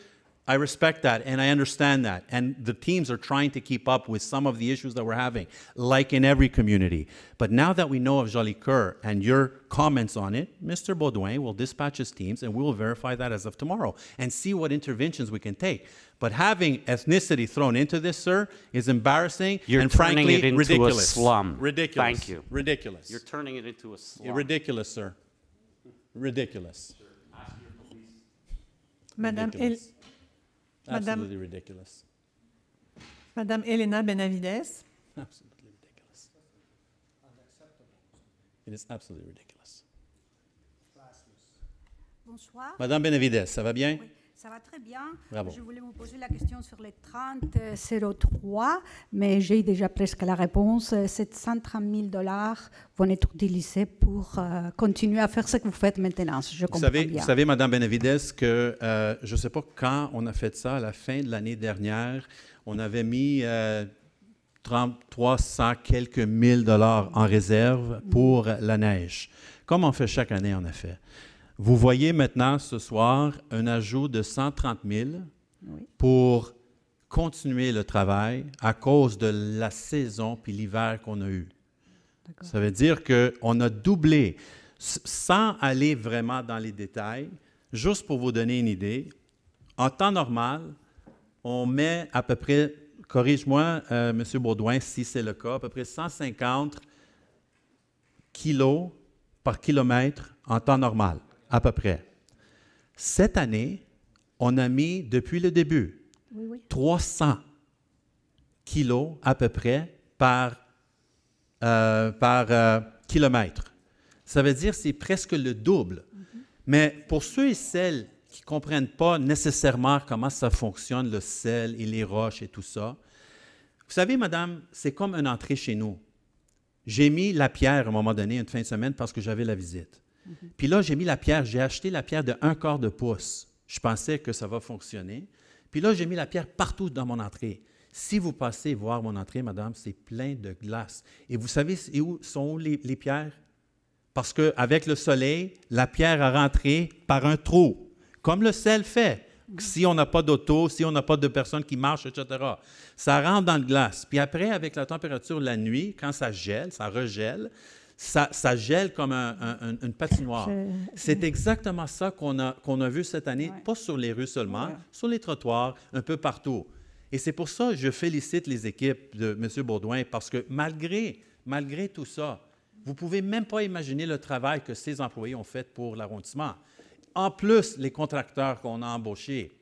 I respect that and I understand that. And the teams are trying to keep up with some of the issues that we're having, like in every community. But now that we know of Jolly Cur and your comments on it, Mr. Baudouin will dispatch his teams and we will verify that as of tomorrow and see what interventions we can take. But having ethnicity thrown into this, sir, is embarrassing You're and turning frankly it into ridiculous. a slum. Ridiculous. Thank you. Ridiculous. You're turning it into a slum. Ridiculous, sir. Ridiculous. Madame, Ridiculous. Madame- Absolutely ridiculous. Madame Elena Benavides. Absolutely ridiculous. It is absolutely ridiculous. Bonsoir. Madame Benavides, ça va bien? Ça va très bien. Bravo. Je voulais vous poser la question sur les 30,03, mais j'ai déjà presque la réponse. 730 000 $ vont être utilisés pour continuer à faire ce que vous faites maintenant. Je comprends bien. Vous savez, Mme Benavides, que je ne sais pas quand on a fait ça, à la fin de l'année dernière, on avait mis 300 quelques mille dollars en réserve pour la neige. Comme on fait chaque année, en effet. Vous voyez maintenant, ce soir, un ajout de 130 000 pour continuer le travail à cause de la saison puis l'hiver qu'on a eu. Ça veut dire qu'on a doublé, sans aller vraiment dans les détails, juste pour vous donner une idée, en temps normal, on met à peu près, corrige-moi, M. Baudouin, si c'est le cas, à peu près 150 kilos par kilomètre en temps normal. À peu près. Cette année, on a mis, depuis le début, 300 kilos à peu près par kilomètre. Ça veut dire que c'est presque le double. Mais pour ceux et celles qui ne comprennent pas nécessairement comment ça fonctionne, le sel et les roches et tout ça, vous savez, madame, c'est comme une entrée chez nous. J'ai mis la pierre à un moment donné, une fin de semaine, parce que j'avais la visite. Puis là, j'ai mis la pierre, j'ai acheté la pierre de 1/4 de pouce. Je pensais que ça va fonctionner. Puis là, j'ai mis la pierre partout dans mon entrée. Si vous passez voir mon entrée, madame, c'est plein de glace. Et vous savez sont où les pierres? Parce qu'avec le soleil, la pierre a rentré par un trou, comme le sel fait. Si on n'a pas d'auto, si on n'a pas de personnes qui marchent, etc., ça rentre dans le glace. Puis après, avec la température la nuit, quand ça gèle, ça regèle, ça gèle comme une patinoire. C'est exactement ça qu'on a vu cette année, pas sur les rues seulement, sur les trottoirs, un peu partout. Et c'est pour ça que je félicite les équipes de M. Baudouin, parce que malgré tout ça, vous ne pouvez même pas imaginer le travail que ces employés ont fait pour l'arrondissement. En plus, les contracteurs qu'on a embauchés.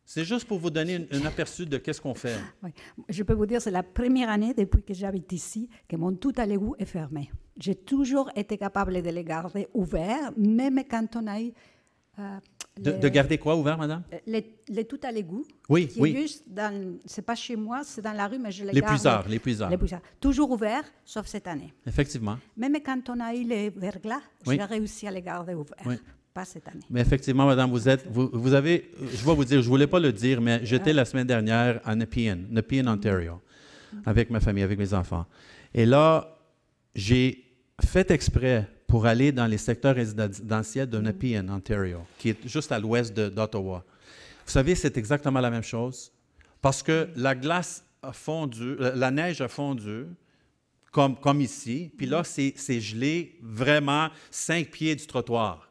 C'est juste pour vous donner un aperçu de qu'est-ce qu'on fait. Oui. Je peux vous dire, c'est la première année depuis que j'habite ici que mon tout à l'égout est fermé. J'ai toujours été capable de les garder ouverts, même quand on a eu... de garder quoi ouvert, madame? Les tout à l'égout. Oui, qui est juste c'est pas chez moi, c'est dans la rue, mais je les garde. Les puisards. Toujours ouverts, sauf cette année. Effectivement. Même quand on a eu les verglas, j'ai réussi à les garder ouverts. Oui. Pas cette année. Mais effectivement, madame, vous avez, je vais vous dire, je ne voulais pas le dire, mais j'étais la semaine dernière à Nepean, Ontario, avec ma famille, avec mes enfants. Et là, j'ai fait exprès pour aller dans les secteurs résidentiels de Nepean, Ontario, qui est juste à l'ouest d'Ottawa. Vous savez, c'est exactement la même chose, parce que la glace a fondu, la neige a fondu, comme ici, puis là, c'est gelé vraiment 5 pieds du trottoir.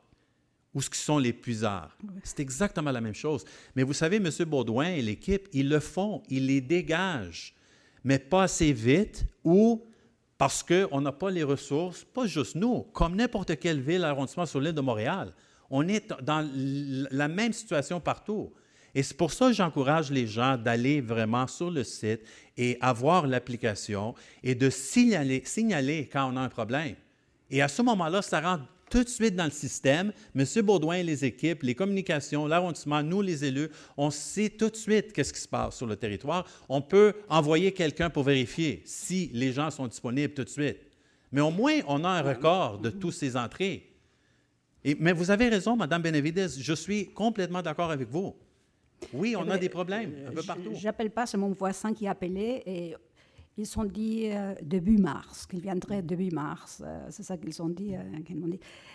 Où sont les puisards. C'est exactement la même chose. Mais vous savez, M. Baudouin et l'équipe, ils le font, ils les dégagent, mais pas assez vite ou parce qu'on n'a pas les ressources, pas juste nous, comme n'importe quelle ville, arrondissement sur l'île de Montréal. On est dans la même situation partout. Et c'est pour ça que j'encourage les gens d'aller vraiment sur le site et avoir l'application et de signaler quand on a un problème. Et à ce moment-là, ça rentre tout de suite dans le système. M. Baudouin et les équipes, les communications, l'arrondissement, nous les élus, on sait tout de suite qu'est-ce qui se passe sur le territoire. On peut envoyer quelqu'un pour vérifier si les gens sont disponibles tout de suite. Mais au moins, on a un record de toutes ces entrées. Mais vous avez raison, Mme Benavides, je suis complètement d'accord avec vous. Oui, on a des problèmes un peu partout. Je n'appelle pas, c'est mon voisin qui a appelé et ils ont dit début mars, qu'ils viendraient début mars. C'est ça qu'ils ont dit,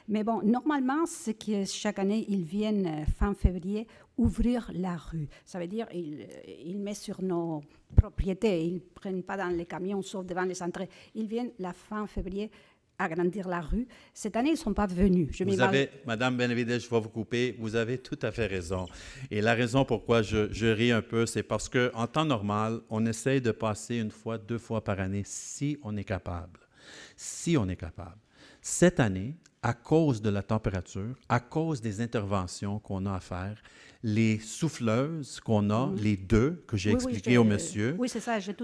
Mais bon, normalement, c'est que chaque année, ils viennent fin février ouvrir la rue. Ça veut dire qu'ils mettent sur nos propriétés. Ils ne prennent pas dans les camions, sauf devant les entrées. Ils viennent la fin février agrandir la rue. Cette année, ils ne sont pas venus. Madame Benavides, je vais vous couper. Vous avez tout à fait raison. Et la raison pourquoi je ris un peu, c'est parce qu'en temps normal, on essaye de passer 1 fois, 2 fois par année si on est capable. Si on est capable. Cette année, à cause de la température, à cause des interventions qu'on a à faire, les souffleuses qu'on a, les 2 que j'ai expliquées au monsieur,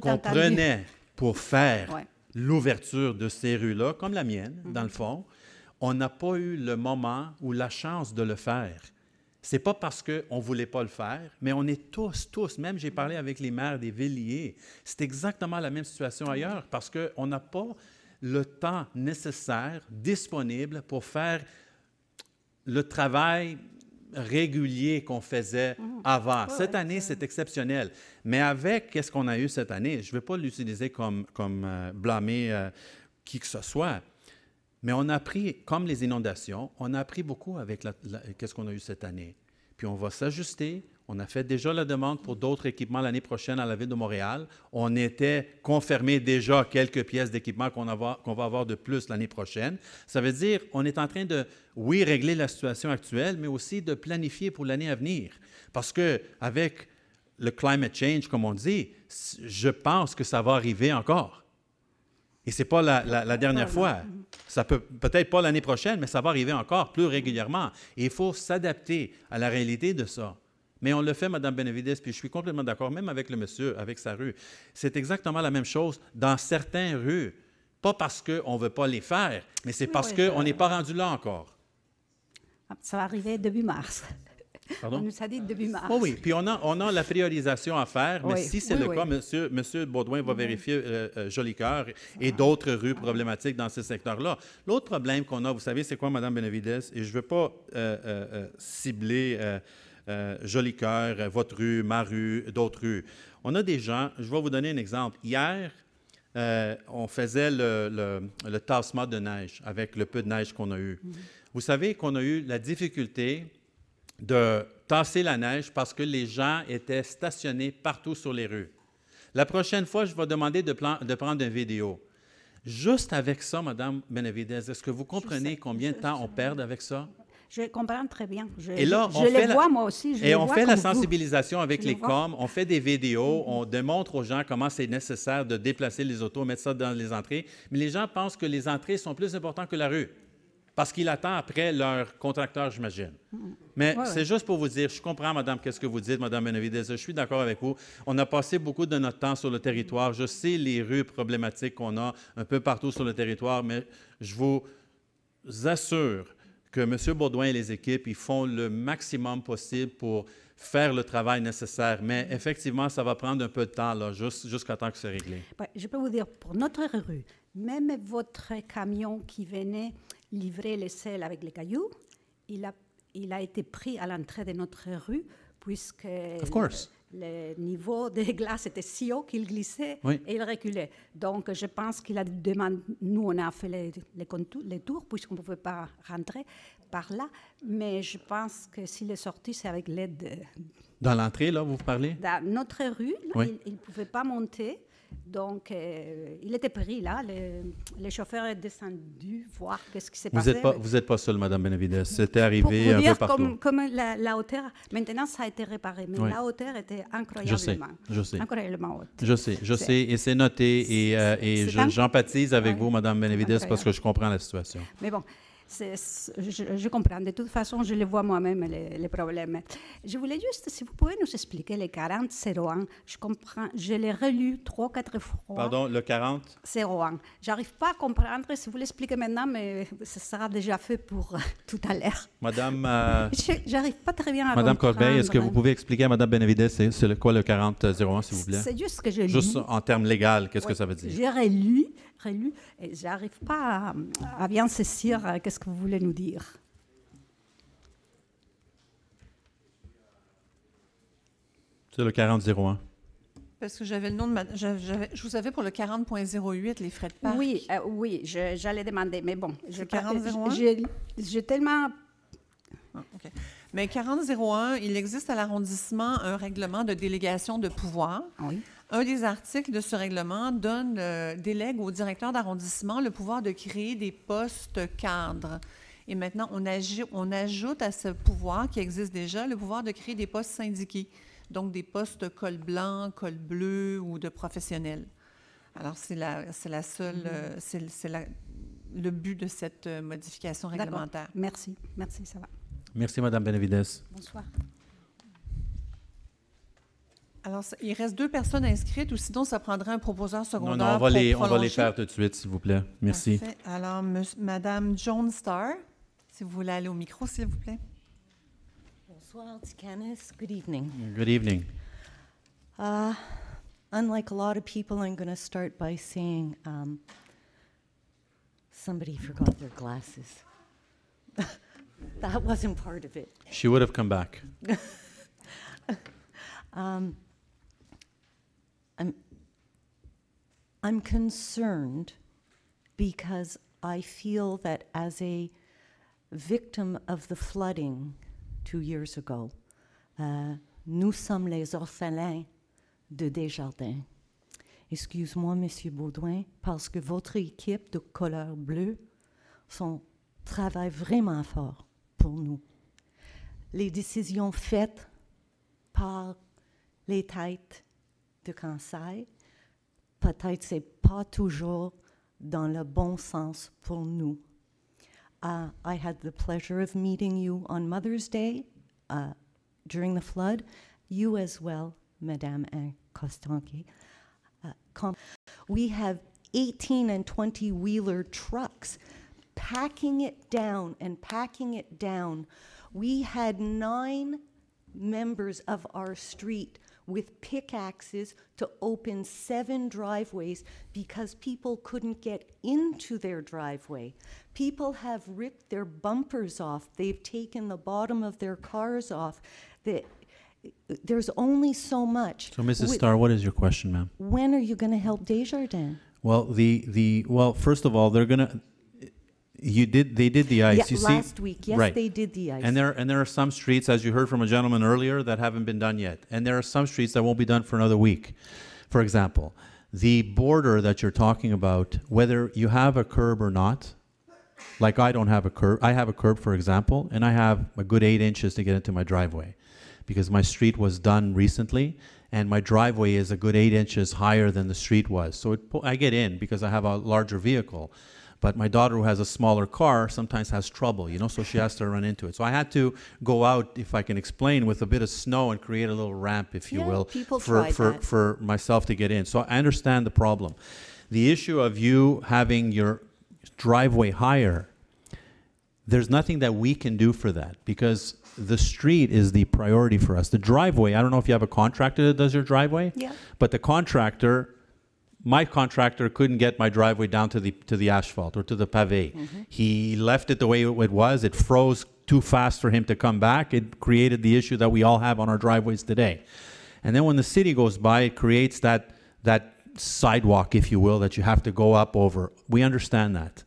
qu'on prenait pour faire l'ouverture de ces rues-là, comme la mienne, dans le fond, on n'a pas eu le moment ou la chance de le faire. Ce n'est pas parce qu'on ne voulait pas le faire, mais on est tous, même j'ai parlé avec les maires des villes liées, c'est exactement la même situation ailleurs parce qu'on n'a pas le temps nécessaire, disponible pour faire le travail régulier qu'on faisait avant. Cette année, c'est exceptionnel. Mais avec ce qu'on a eu cette année, je ne vais pas l'utiliser comme blâmer qui que ce soit, mais on a appris, comme les inondations, on a appris beaucoup avec qu'est-ce qu'on a eu cette année. Puis on va s'ajuster. On a fait déjà la demande pour d'autres équipements l'année prochaine à la Ville de Montréal. On était confirmé déjà quelques pièces d'équipement qu'on va avoir de plus l'année prochaine. Ça veut dire qu'on est en train de, oui, régler la situation actuelle, mais aussi de planifier pour l'année à venir. Parce qu'avec le climate change, comme on dit, je pense que ça va arriver encore. Et ce n'est pas la dernière fois. Ça peut-être pas l'année prochaine, mais ça va arriver encore plus régulièrement. Et il faut s'adapter à la réalité de ça. Mais on le fait, Mme Benavides, puis je suis complètement d'accord, même avec le monsieur, avec sa rue. C'est exactement la même chose dans certaines rues. Pas parce qu'on ne veut pas les faire, mais c'est parce qu'on n'est pas rendu là encore. Ça va arriver début mars. Pardon? On nous a dit début mars. Oh oui, puis on a la priorisation à faire, mais si c'est le cas, M. Baudouin va vérifier Jolicoeur et d'autres rues problématiques dans ce secteur-là. L'autre problème qu'on a, vous savez, c'est quoi, Mme Benavides? Et je ne veux pas cibler Jolicoeur, votre rue, ma rue, d'autres rues. On a des gens, je vais vous donner un exemple. Hier, on faisait le tassement de neige avec le peu de neige qu'on a eu. Vous savez qu'on a eu la difficulté de tasser la neige parce que les gens étaient stationnés partout sur les rues. La prochaine fois, je vais demander de prendre une vidéo. Juste avec ça, Mme Benavides, est-ce que vous comprenez combien de temps on perd avec ça? Je comprends très bien. Je les vois moi aussi. Et on fait la sensibilisation avec les coms, on fait des vidéos, on démontre aux gens comment c'est nécessaire de déplacer les autos, mettre ça dans les entrées. Mais les gens pensent que les entrées sont plus importantes que la rue. Parce qu'ils attendent après leur contracteur, j'imagine. Mais c'est juste pour vous dire, je comprends, madame, qu'est-ce que vous dites, Mme Benavides, je suis d'accord avec vous. On a passé beaucoup de notre temps sur le territoire. Je sais les rues problématiques qu'on a un peu partout sur le territoire, mais je vous assure que M. Baudouin et les équipes, ils font le maximum possible pour faire le travail nécessaire. Mais effectivement, ça va prendre un peu de temps, là, jusqu'à temps que c'est réglé. Je peux vous dire, pour notre rue, même votre camion qui venait livrer les sels avec les cailloux, il a été pris à l'entrée de notre rue, puisque le niveau des glaces était si haut qu'il glissait et il reculait. Donc, je pense qu'il a demandé, nous, on a fait les tours, puisqu'on ne pouvait pas rentrer par là, mais je pense que s'il est sorti, c'est avec l'aide de... Dans l'entrée, là, vous parlez? Dans notre rue, là, il ne pouvait pas monter. Donc, il était pris là. Le chauffeur est descendu voir qu'est-ce qui s'est passé. Vous n'êtes pas seule, Mme Benavides. C'était arrivé un peu partout. Comme la hauteur, maintenant, ça a été réparé, mais la hauteur était incroyablement haute. Je sais, et c'est noté. Et j'empathise avec vous, Mme Benavides, parce que je comprends la situation. Mais bon, je comprends. De toute façon, je les vois moi-même, les problèmes. Je voulais juste, si vous pouvez nous expliquer les 40-01. Je comprends, je l'ai relu 3 ou 4 fois. Pardon, le 40-01. Je n'arrive pas à comprendre. Si vous l'expliquez maintenant, mais ce sera déjà fait pour tout à l'heure. Madame... je n'arrive pas très bien à Madame comprendre. Corbeil, est-ce que vous pouvez expliquer à Mme Benavides c'est quoi le 40-01, s'il vous plaît? C'est juste que je lis. Juste en termes légaux, qu'est-ce que ça veut dire? J'ai relu, et je n'arrive pas à bien saisir qu'est-ce que vous voulez nous dire. C'est le 40-01. Parce que j'avais le nom de je vous avais pour le 40.08, les frais de parc. Oui, j'allais demander, mais bon. Le 40.01? J'ai tellement... OK. Mais 40.01, il existe à l'arrondissement un règlement de délégation de pouvoir. Oui. Un des articles de ce règlement délègue au directeur d'arrondissement le pouvoir de créer des postes cadres. Et maintenant, on ajoute à ce pouvoir qui existe déjà le pouvoir de créer des postes syndiqués, donc des postes col blanc, col bleu ou de professionnels. Alors, c'est le but de cette modification réglementaire. Merci, ça va. Merci, Mme Benavides. Bonsoir. Alors, il reste 2 personnes inscrites ou sinon, ça prendrait un proposeur secondaire. Non, on va les faire tout de suite, s'il vous plaît. Merci. Parfait. Alors, Mme Joan Starr, si vous voulez aller au micro, s'il vous plaît. Bonsoir, Canis. Good evening. Good evening. Unlike a lot of people, I'm going to start by saying somebody forgot their glasses. That wasn't part of it. She would have come back. I'm concerned because I feel that as a victim of the flooding 2 years ago, nous sommes les orphelins de Desjardins. Excuse-moi, Monsieur Baudouin, parce que votre équipe de couleur bleue travaille vraiment fort pour nous. Les décisions faites par les têtes de Conseil, peut-être c'est pas toujours dans le bon sens pour nous. I had the pleasure of meeting you on Mother's Day during the flood. You as well, Madame Costanqui. We have 18 and 20-wheeler trucks packing it down and packing it down. We had 9 members of our street with pickaxes to open 7 driveways because people couldn't get into their driveway. People have ripped their bumpers off. They've taken the bottom of their cars off. There's only so much. So, Mrs. Starr, what is your question, ma'am? When are you going to help Desjardins? Well, well, first of all, they're gonna. They did the ice. Yeah, you last see? week, yes, right. they did the ice. And there are some streets, as you heard from a gentleman earlier, that haven't been done yet. And there are some streets that won't be done for another week. For example, the border that you're talking about, whether you have a curb or not, like I don't have a curb. I have a curb, for example, and I have a good 8 inches to get into my driveway because my street was done recently, and my driveway is a good 8 inches higher than the street was. So I get in because I have a larger vehicle. But my daughter, who has a smaller car, sometimes has trouble, so she has to run into it. So I had to go out, if I can explain, with a bit of snow and create a little ramp, if you will, for myself to get in. So I understand the problem. The issue of you having your driveway higher, there's nothing that we can do for that because the street is the priority for us. The driveway, I don't know if you have a contractor that does your driveway, but the contractor... My contractor couldn't get my driveway down to the asphalt or to the pavé. Mm-hmm. He left it the way it was. It froze too fast for him to come back. It created the issue that we all have on our driveways today. And then when the city goes by, it creates that sidewalk, if you will, that you have to go up over. We understand that.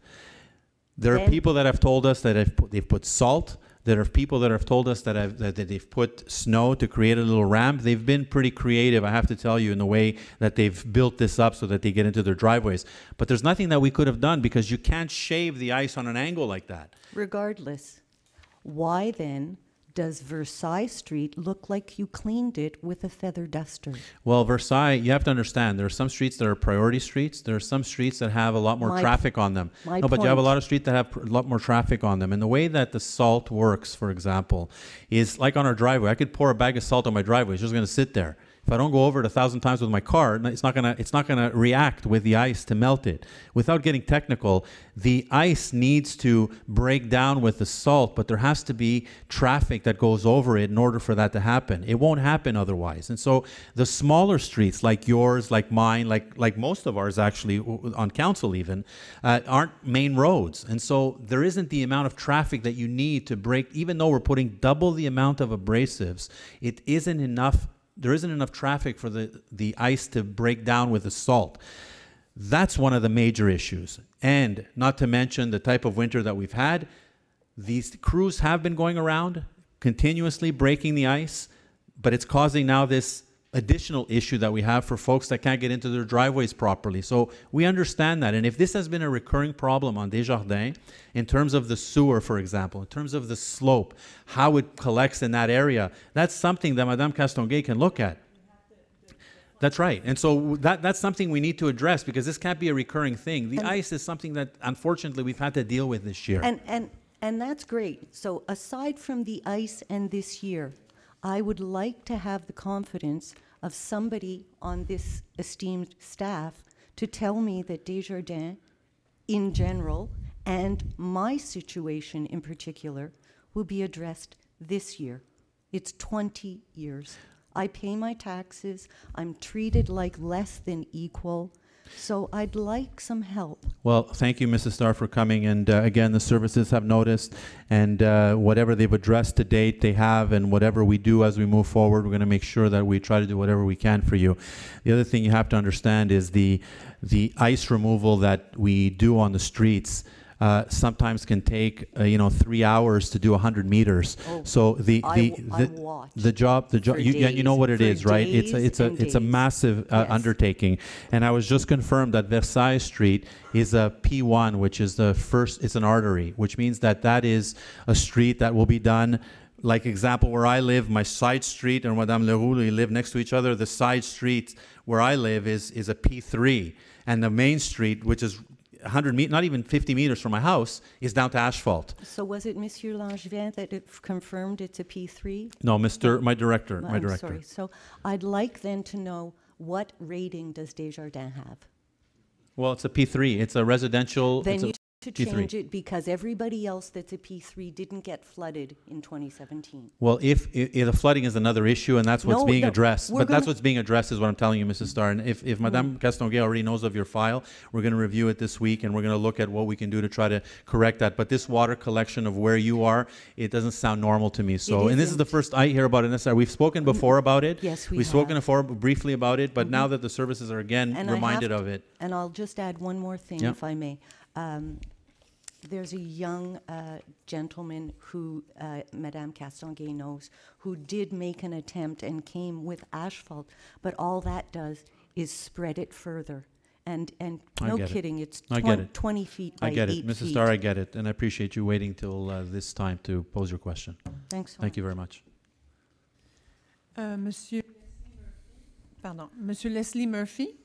There are people that have told us that they've put salt. There are people that have told us that they've put snow to create a little ramp. They've been pretty creative, I have to tell you, in the way that they've built this up so that they get into their driveways. But there's nothing that we could have done because you can't shave the ice on an angle like that. Regardless, why then does Versailles Street look like you cleaned it with a feather duster? Well, Versailles, you have to understand, there are some streets that are priority streets. There are some streets that have a lot more traffic on them. But you have a lot of streets that have a lot more traffic on them. And the way that the salt works, for example, is like on our driveway. I could pour a bag of salt on my driveway. It's just going to sit there. If I don't go over it 1,000 times with my car, it's not gonna react with the ice to melt it. Without getting technical, the ice needs to break down with the salt, but there has to be traffic that goes over it in order for that to happen. It won't happen otherwise. And so the smaller streets, like yours, like mine, like most of ours actually, on council even, aren't main roads. And so there isn't the amount of traffic that you need to break, even though we're putting double the amount of abrasives, it isn't enough. There isn't enough traffic for the ice to break down with the salt. That's one of the major issues. And not to mention the type of winter that we've had. These crews have been going around continuously breaking the ice, but it's causing now this additional issue that we have for folks that can't get into their driveways properly. So we understand that. And if this has been a recurring problem on Desjardins, in terms of the sewer, for example, in terms of the slope, how it collects in that area, that's something that Madame Castonguay can look at. That's right. And so that's something we need to address because this can't be a recurring thing. The ice is something that, unfortunately, we've had to deal with this year. And that's great. So aside from the ice and this year, I would like to have the confidence of somebody on this esteemed staff to tell me that Desjardins, in general, and my situation in particular, will be addressed this year. It's 20 years. I pay my taxes. I'm treated like less than equal. So I'd like some help. Well, thank you, Mrs. Starr, for coming. And again, the services have noticed, and whatever they've addressed to date, they have, and whatever we do as we move forward, we're going to make sure that we try to do whatever we can for you. The other thing you have to understand is the ice removal that we do on the streets sometimes can take 3 hours to do 100 meters. Oh, So I watched the job for you know what it days, is, right? for It's days a and massive Yes. undertaking. And I was just confirmed that Versailles Street is a P1, which is the first. It's an artery, which means that is a street that will be done. Like example, where I live, my side street and Madame Leroux, we live next to each other. The side street where I live is a P3, and the main street, which is 100 meters, not even 50 meters from my house, is down to asphalt. So was it Monsieur Langevin that confirmed it's a P3? No, my director, my I'm director. sorry. So I'd like then to know, what rating does Desjardins have? Well, it's a P3. It's a residential. Then it's a you to P3. change it because everybody else that's a P3 didn't get flooded in 2017. Well, if the flooding is another issue, and that's what's No, being no, addressed, we're but that's gonna- what's being addressed is what I'm telling you, Mrs. Starr. And if Madame Castonguay already knows of your file, we're going to review it this week, and we're going to look at what we can do to try to correct that. But this water collection of where you are, it doesn't sound normal to me. So, and this is the first I hear about it. We've spoken before about it. Yes, we We've spoken have. before briefly about it, but now that the services are again And I reminded have of it. And I'll just add one more thing, Yeah. if I may. There's a young gentleman who Madame Castonguay knows, who did make an attempt and came with asphalt, but all that does is spread it further. And I no get it. kidding, it's I get it. 20 feet by I get 8 it. Mrs. feet. Starr, I get it. And I appreciate you waiting till this time to pose your question. Thanks so Thank much. you very much. Monsieur Leslie Murphy.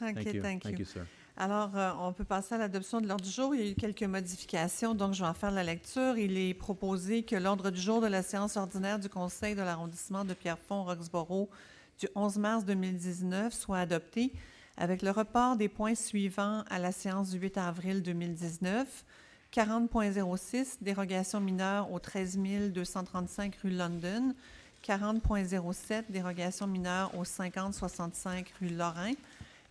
OK, thank you. sir. Alors, on peut passer à l'adoption de l'ordre du jour. Il y a eu quelques modifications, donc je vais en faire la lecture. Il est proposé que l'ordre du jour de la séance ordinaire du Conseil de l'arrondissement de Pierrefonds-Roxboro du 11 mars 2019 soit adopté avec le report des points suivants à la séance du 8 avril 2019. 40.06, dérogation mineure au 13 235 rue London. 40.07, dérogation mineure au 5065 rue Lorrain.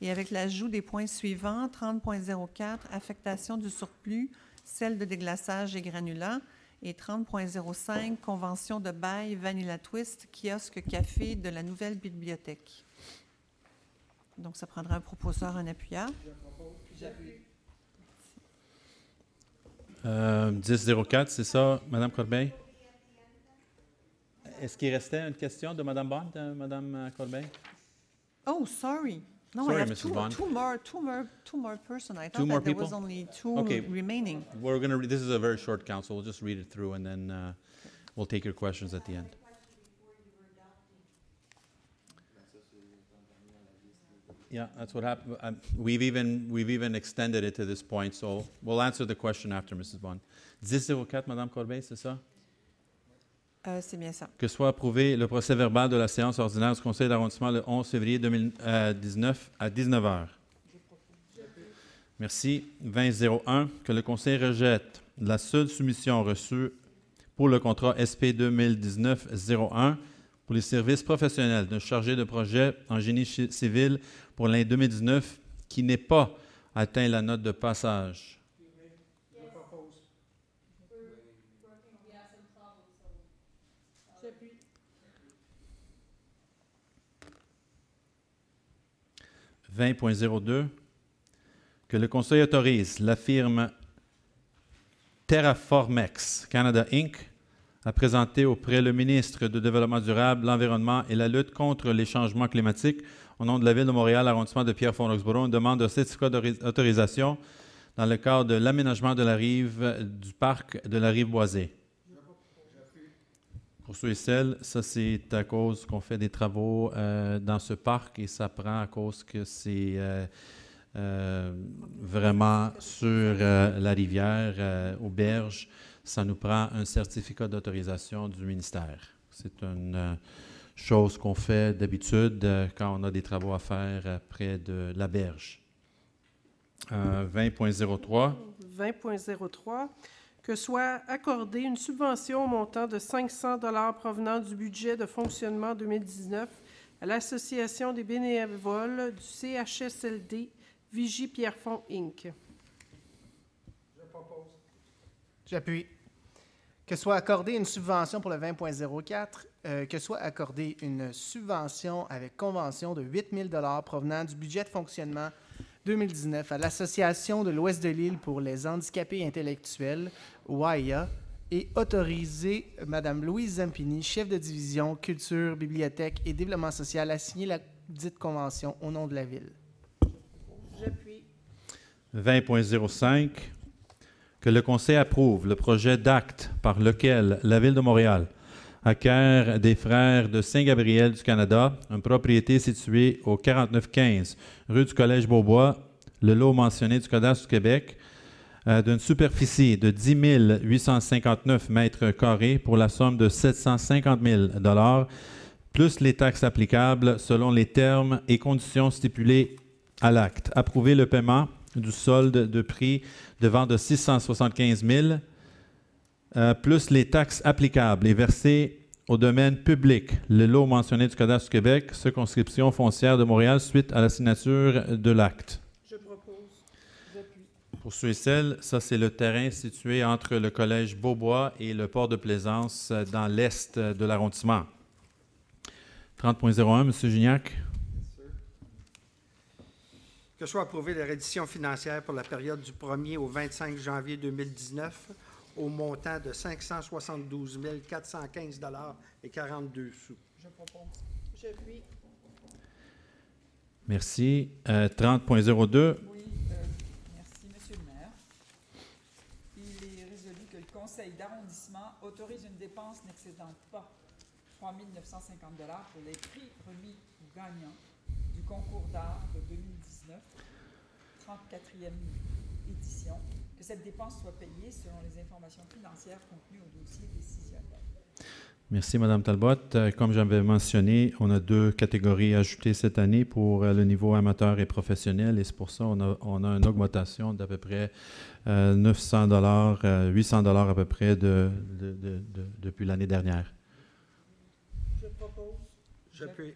Et avec l'ajout des points suivants, 30.04, affectation du surplus, sel de déglaçage et granulat, et 30.05, convention de bail Vanilla Twist, kiosque café de la nouvelle bibliothèque. Donc, ça prendra un proposeur, un appuyeur. 1004, c'est ça, Madame Corbeil? Est-ce qu'il restait une question de Madame Bond, Madame Corbeil? Oh, sorry. No, Sorry, I have Mrs. Bond. two more person. I thought Two more that there people? was only two Okay. remaining. We're going to this is a very short council. We'll just read it through, and then we'll take your questions at the end. Yeah, that's what happened. We've even extended it to this point, so we'll answer the question after, Mrs. Bond. 1004, Madame Corbeil, c'est ça? C'est bien ça. Que soit approuvé le procès-verbal de la séance ordinaire du Conseil d'arrondissement le 11 février 2019 à 19 h. Merci. 2001, que le Conseil rejette la seule soumission reçue pour le contrat SP 2019-01 pour les services professionnels d'un chargé de projet en génie civil pour l'année 2019 qui n'est pas atteint la note de passage. « 20.02 que le Conseil autorise la firme Terraformex Canada Inc. à présenter auprès le ministre du Développement durable, l'Environnement et la lutte contre les changements climatiques au nom de la Ville de Montréal, arrondissement de Pierrefonds-Roxboro, une demande de certificat d'autorisation dans le cadre de l'aménagement de la rive du parc de la rive boisée. » Pour ceux et celles, ça c'est à cause qu'on fait des travaux dans ce parc et ça prend à cause que c'est vraiment sur la rivière, aux berges. Ça nous prend un certificat d'autorisation du ministère. C'est une chose qu'on fait d'habitude quand on a des travaux à faire près de la berge. 20.03. 20.03, que soit accordée une subvention au montant de 500 $ provenant du budget de fonctionnement 2019 à l'Association des bénévoles du CHSLD Vigie Pierrefonds, Inc. J'appuie. Que soit accordée une subvention pour le 20.04, que soit accordée une subvention avec convention de 8 000 $ provenant du budget de fonctionnement 2019 à l'Association de l'Ouest de l'île pour les handicapés intellectuels, OAIA, et autoriser Mme Louise Zampini, chef de division Culture, Bibliothèque et Développement social, à signer la dite convention au nom de la Ville. J'appuie. 20.05, que le Conseil approuve le projet d'acte par lequel la Ville de Montréal acquiert des Frères de Saint-Gabriel du Canada une propriété située au 4915 rue du Collège Beaubois, le lot mentionné du Cadastre du Québec, d'une superficie de 10 859 mètres carrés pour la somme de 750 000 $, plus les taxes applicables selon les termes et conditions stipulés à l'acte. Approuver le paiement du solde de prix de vente de 675 000 plus les taxes applicables et versées au domaine public, le lot mentionné du Cadastre du Québec, circonscription foncière de Montréal, suite à la signature de l'acte. Je propose. J'appuie. Pour ceux et celles, ça c'est le terrain situé entre le Collège Beaubois et le port de Plaisance dans l'est de l'arrondissement. 30.01, M. Gignac. Que soit approuvée la reddition financière pour la période du 1er au 25 janvier 2019 au montant de 572 415 $ et 42 sous. Je propose. J'appuie. Merci. 30.02. Oui, merci, Monsieur le maire. Il est résolu que le Conseil d'arrondissement autorise une dépense n'excédant pas 3 950 $ pour les prix remis aux gagnants du concours d'art de 2019, 34e édition, que cette dépense soit payée selon les informations financières contenues au dossier décisionnel. Merci, Mme Talbot. Comme j'avais mentionné, on a 2 catégories ajoutées cette année pour le niveau amateur et professionnel, et c'est pour ça qu'on a une augmentation d'à peu près 900 $, 800 $ à peu près depuis l'année dernière. Je propose. J'appuie.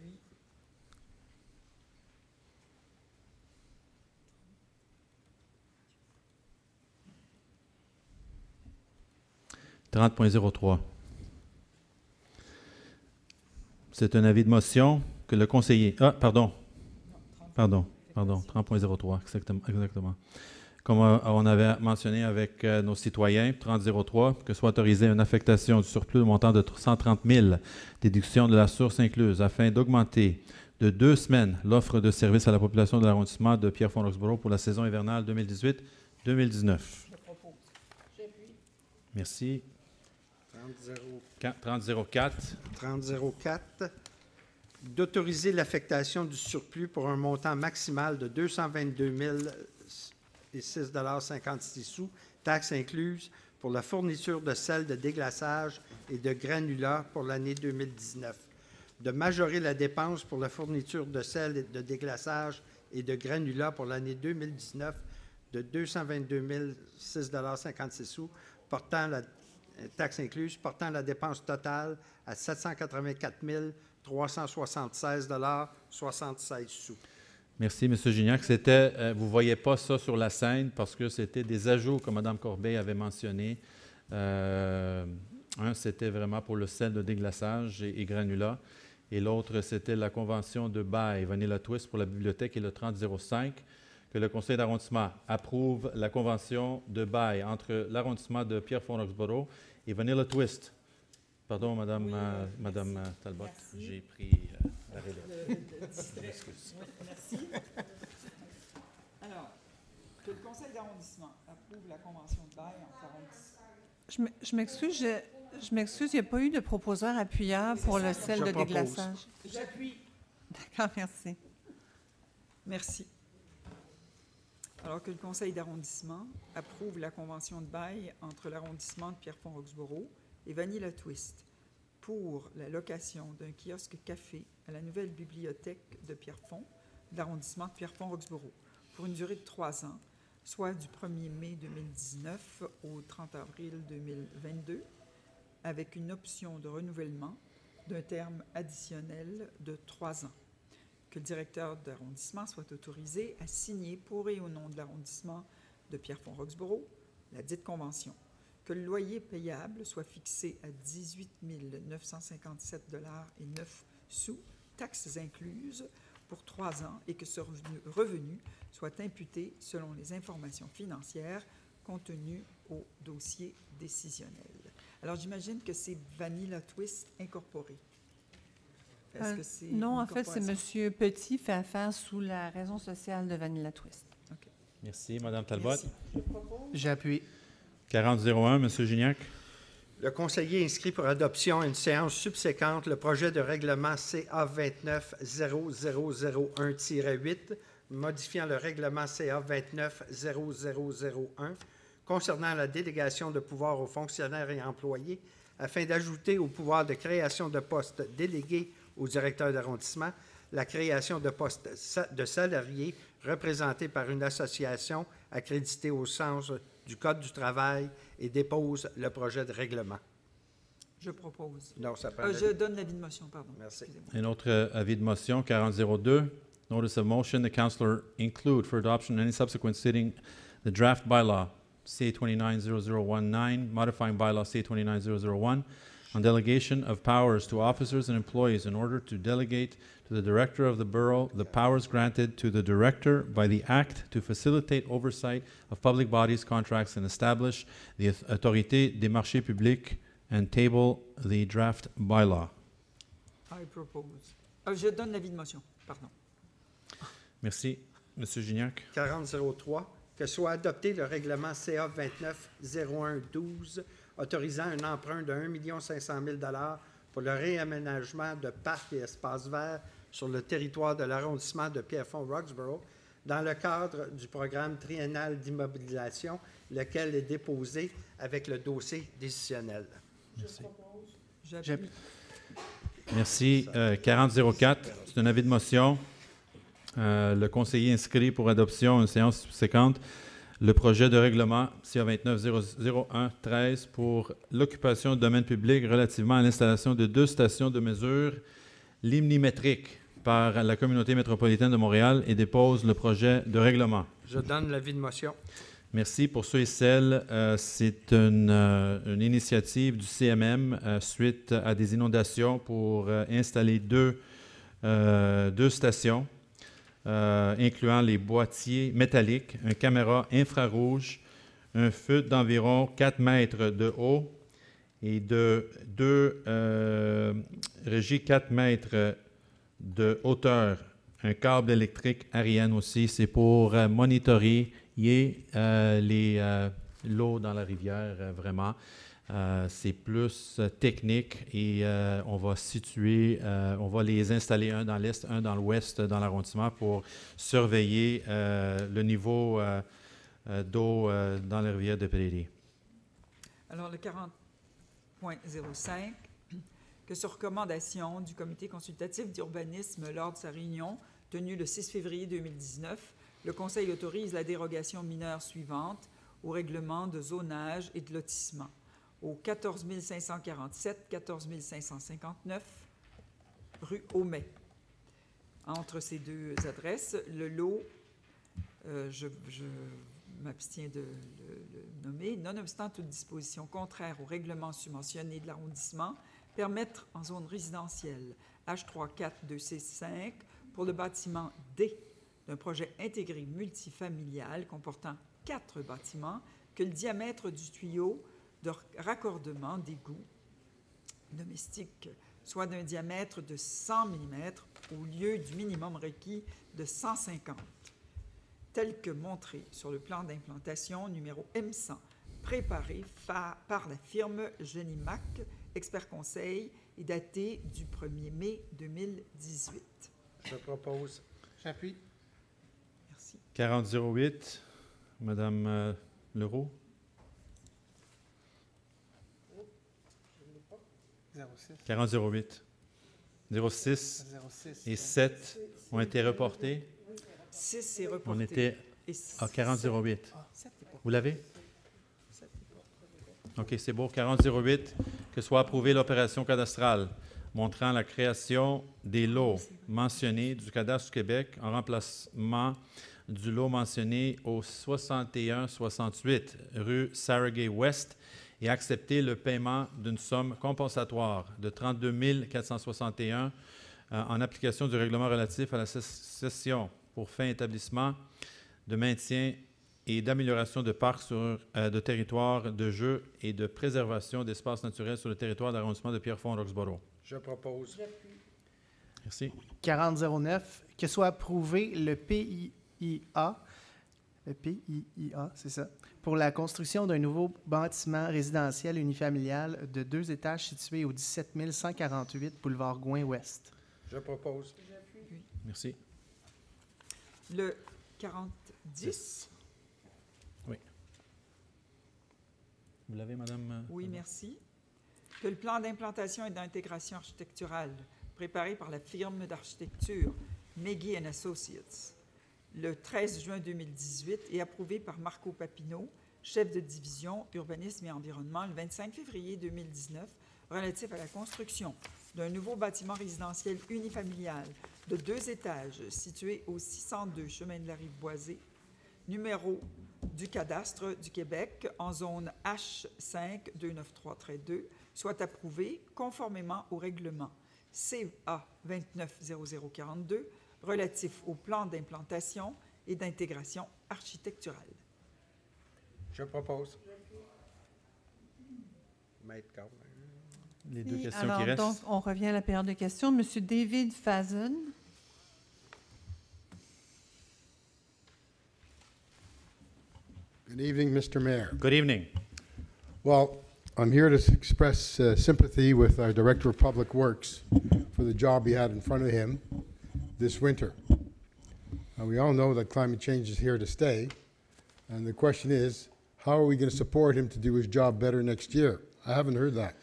30.03. C'est un avis de motion que le conseiller... Ah, pardon. 30.03, exactement. Comme on avait mentionné avec nos citoyens, 30.03, que soit autorisée une affectation du surplus de montant de 130 000, déduction de la source incluse, afin d'augmenter de 2 semaines l'offre de services à la population de l'arrondissement de Pierrefonds-Roxboro pour la saison hivernale 2018-2019. Merci. 30.04. 30.04. D'autoriser l'affectation du surplus pour un montant maximal de 222 006,56 $, taxes incluses, pour la fourniture de sel de déglaçage et de granulats pour l'année 2019. De majorer la dépense pour la fourniture de sel de déglaçage et de granulats pour l'année 2019 de 222 006,56 $, portant la taxe incluse, portant la dépense totale à 784 376,76 $. Merci, M. Gignac. Vous ne voyez pas ça sur la scène parce que c'était des ajouts que Mme Corbeil avait mentionnés. Un, c'était vraiment pour le sel de déglaçage et granulats. Et l'autre, c'était la convention de bail Vanilla Twist pour la bibliothèque et le 3005, que le Conseil d'arrondissement approuve la convention de bail entre l'arrondissement de Pierrefonds-Roxboro et Vanilla Twist. Pardon, Madame Talbot, j'ai pris la relève. Excuse. Oui, merci. Alors, que le Conseil d'arrondissement approuve la convention de bail entre l'arrondissement. Je m'excuse, il n'y a pas eu de proposeur appuyeur pour le sel de déglaçage. J'appuie. D'accord, merci. Merci. Alors que le Conseil d'arrondissement approuve la convention de bail entre l'arrondissement de Pierrefonds-Roxboro et Vanilla Twist pour la location d'un kiosque café à la nouvelle bibliothèque de Pierrefonds, de l'arrondissement de Pierrefonds-Roxboro, pour une durée de 3 ans, soit du 1er mai 2019 au 30 avril 2022, avec une option de renouvellement d'un terme additionnel de 3 ans. Que le directeur d'arrondissement soit autorisé à signer pour et au nom de l'arrondissement de Pierrefonds-Roxboro la dite convention. Que le loyer payable soit fixé à 18 957,09 $, taxes incluses, pour 3 ans et que ce revenu soit imputé selon les informations financières contenues au dossier décisionnel. Alors, j'imagine que c'est Vanilla Twist incorporé. Est-ce que c'est non, en une fait, c'est corporation? M. Petit fait affaire sous la raison sociale de Vanilla Twist. OK. Merci. Mme Talbot. Merci. J'appuie. 4001, M. Gignac. Le conseiller inscrit pour adoption à une séance subséquente le projet de règlement CA 29-0001-8, modifiant le règlement CA 29-0001 concernant la délégation de pouvoir aux fonctionnaires et employés afin d'ajouter au pouvoir de création de postes délégués au directeur d'arrondissement la création de postes de salariés représentés par une association accréditée au sens du Code du travail et dépose le projet de règlement. Je propose. Non, ça prend Je donne l'avis de motion, pardon. Merci. Excusez-moi. Un autre avis de motion, 4002. Notice of motion, the councillor include for adoption any subsequent sitting the draft bylaw, C-290019, modifying bylaw C-290001, on delegation of powers to officers and employees in order to delegate to the director of the borough the powers granted to the director by the act to facilitate oversight of public bodies, contracts, and establish the autorité des marchés publics and table the draft bylaw. I propose. Je donne l'avis de motion, pardon. Merci. Monsieur Gignac. 4003, que soit adopté le règlement CA 29-01-12 autorisant un emprunt de 1 500 000 $ pour le réaménagement de parcs et espaces verts sur le territoire de l'arrondissement de Pierrefonds-Roxboro dans le cadre du programme triennal d'immobilisation, lequel est déposé avec le dossier décisionnel. Merci. J'appuie. Merci. 4004, c'est un avis de motion. Le conseiller inscrit pour adoption une séance subséquente le projet de règlement CA 29-001-13 pour l'occupation de domaine public relativement à l'installation de 2 stations de mesure limnimétriques par la communauté métropolitaine de Montréal et dépose le projet de règlement. Je donne l'avis de motion. Merci. Pour ceux et celles, c'est une initiative du CMM suite à des inondations pour installer deux stations, incluant les boîtiers métalliques, une caméra infrarouge, un feu d'environ 4 mètres de haut et de 2 régies 4 mètres de hauteur. Un câble électrique Ariane aussi, c'est pour monitorer l'eau dans la rivière, vraiment. C'est plus technique et on va les installer un dans l'est, un dans l'ouest dans l'arrondissement pour surveiller le niveau d'eau dans la rivière de Prairie. Alors, le 40.05, que sur recommandation du comité consultatif d'urbanisme lors de sa réunion tenue le 6 février 2019, le Conseil autorise la dérogation mineure suivante au règlement de zonage et de lotissement au 14 547, 14 559 rue Aumet. Entre ces deux adresses, le lot, je m'abstiens de le nommer, nonobstant toute disposition contraire au règlement subventionné de l'arrondissement, permettre en zone résidentielle H34265 pour le bâtiment D d'un projet intégré multifamilial comportant 4 bâtiments que le diamètre du tuyau de raccordement d'égout domestique soit d'un diamètre de 100 mm au lieu du minimum requis de 150, tel que montré sur le plan d'implantation numéro M100, préparé par la firme Genimac, expert conseil, et daté du 1er mai 2018. Je propose. J'appuie. Merci. 4008, Madame Leroux. 06. 4008. 06 06. et 7 ont été reportés. 6 est reporté. On était Et Ah, 4008. Vous l'avez? 7. OK, c'est beau. 4008, que soit approuvée l'opération cadastrale montrant la création des lots mentionnés du cadastre du Québec en remplacement du lot mentionné au 6168 rue Saragay-Ouest et accepter le paiement d'une somme compensatoire de 32 461 en application du règlement relatif à la cession pour fin établissement de maintien et d'amélioration de parcs de territoire de jeux et de préservation d'espaces naturels sur le territoire d'arrondissement de Pierrefonds-Roxboro. Je propose. Merci. 4009, que soit approuvé le PIA, c'est ça, pour la construction d'un nouveau bâtiment résidentiel unifamilial de 2 étages situé au 17 148 boulevard Gouin-Ouest. Je propose. Merci. Le 4010. Oui. Vous l'avez, Madame? Oui, merci. Que le plan d'implantation et d'intégration architecturale préparé par la firme d'architecture Meggy & Associates le 13 juin 2018 et approuvé par Marco Papineau, chef de division urbanisme et environnement, le 25 février 2019, relatif à la construction d'un nouveau bâtiment résidentiel unifamilial de 2 étages situé au 602 chemin de la Rive-Boisée, numéro du cadastre du Québec en zone H5-293-2, soit approuvé conformément au règlement CA 290042 relatif au plan d'implantation et d'intégration architecturale. Je propose. Maître Carl. Les deux questions Alors, qui restent. donc, on revient à la période de questions. Monsieur David Fazen. Good evening, Mr. Mayor. Good evening. Well, I'm here to express sympathy with our Director of Public Works for the job he had in front of him this winter. We all know that climate change is here to stay, and the question is, how are we going to support him to do his job better next year? I haven't heard that.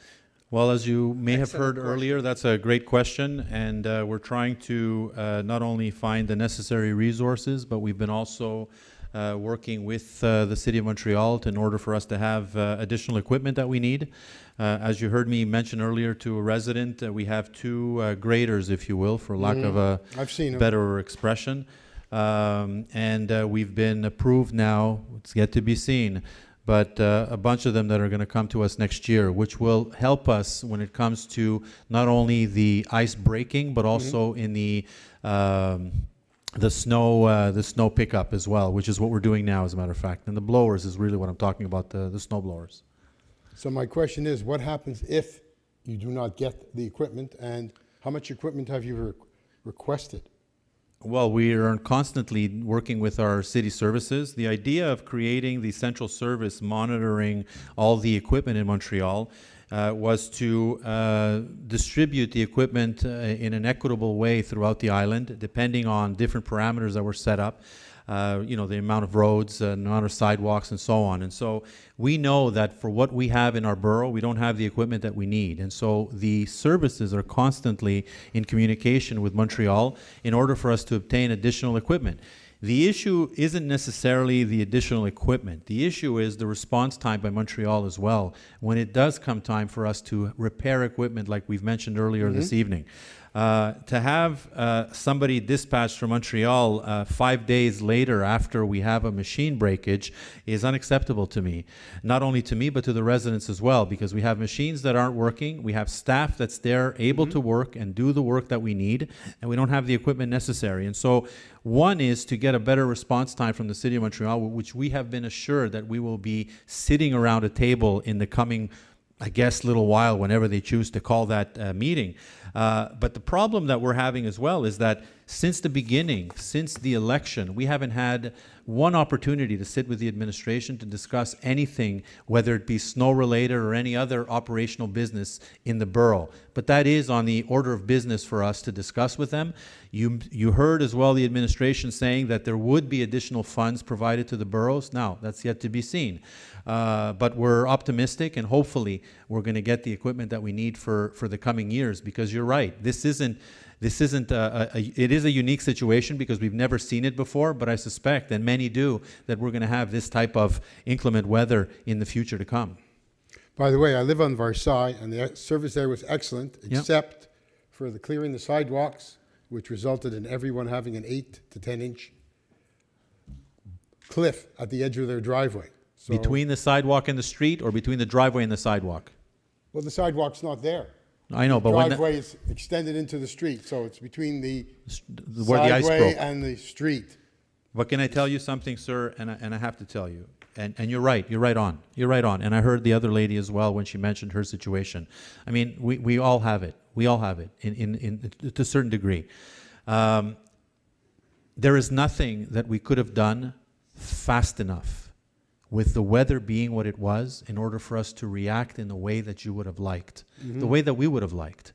Well, as you may have Excellent heard earlier, that's a great question, and we're trying to not only find the necessary resources, but we've been also working with the City of Montreal in order for us to have additional equipment that we need. As you heard me mention earlier to a resident, we have 2 graders, if you will, for lack of a I've seen 'em. better expression. And we've been approved now, it's yet to be seen, but a bunch of them that are going to come to us next year, which will help us when it comes to not only the ice breaking, but also in the snow pickup as well, which is what we're doing now, as a matter of fact. And the blowers is really what I'm talking about, the snow blowers. So my question is, what happens if you do not get the equipment, and how much equipment have you requested? Well, we are constantly working with our city services. The idea of creating the central service monitoring all the equipment in Montreal was to distribute the equipment in an equitable way throughout the island, depending on different parameters that were set up. The amount of roads, the amount of sidewalks, and so on. And so we know that for what we have in our borough, we don't have the equipment that we need. And so the services are constantly in communication with Montreal in order for us to obtain additional equipment. The issue isn't necessarily the additional equipment. The issue is the response time by Montreal as well, when it does come time for us to repair equipment like we've mentioned earlier this evening. To have somebody dispatched from Montreal 5 days later after we have a machine breakage is unacceptable to me. Not only to me, but to the residents as well, because we have machines that aren't working, we have staff that's there able to work and do the work that we need, and we don't have the equipment necessary. And so one is to get a better response time from the City of Montreal, which we have been assured that we will be sitting around a table in the coming, I guess, little while, whenever they choose to call that meeting. But the problem that we're having as well is that since the beginning, since the election, we haven't had one opportunity to sit with the administration to discuss anything, whether it be snow-related or any other operational business in the borough. But that is on the order of business for us to discuss with them. You heard as well the administration saying that there would be additional funds provided to the boroughs. Now, that's yet to be seen. But we're optimistic, and hopefully we're going to get the equipment that we need for the coming years, because you're right. It is a unique situation because we've never seen it before, but I suspect, and many many do, that we're going to have this type of inclement weather in the future to come. By the way, I live on Versailles, and the service there was excellent, except for the clearing the sidewalks, which resulted in everyone having an 8 to 10 inch cliff at the edge of their driveway. So, between the sidewalk and the street, or between the driveway and the sidewalk? well, the sidewalk's not there. I know, but The when driveway is extended into the street, so it's between the where the ice sideway broke. and the street. But can I tell you something, sir? And I have to tell you. And you're right. You're right on. You're right on. And I heard the other lady as well when she mentioned her situation. I mean, we all have it. We all have it to a certain degree. There is nothing that we could have done fast enough with the weather being what it was in order for us to react in the way that you would have liked, the way that we would have liked.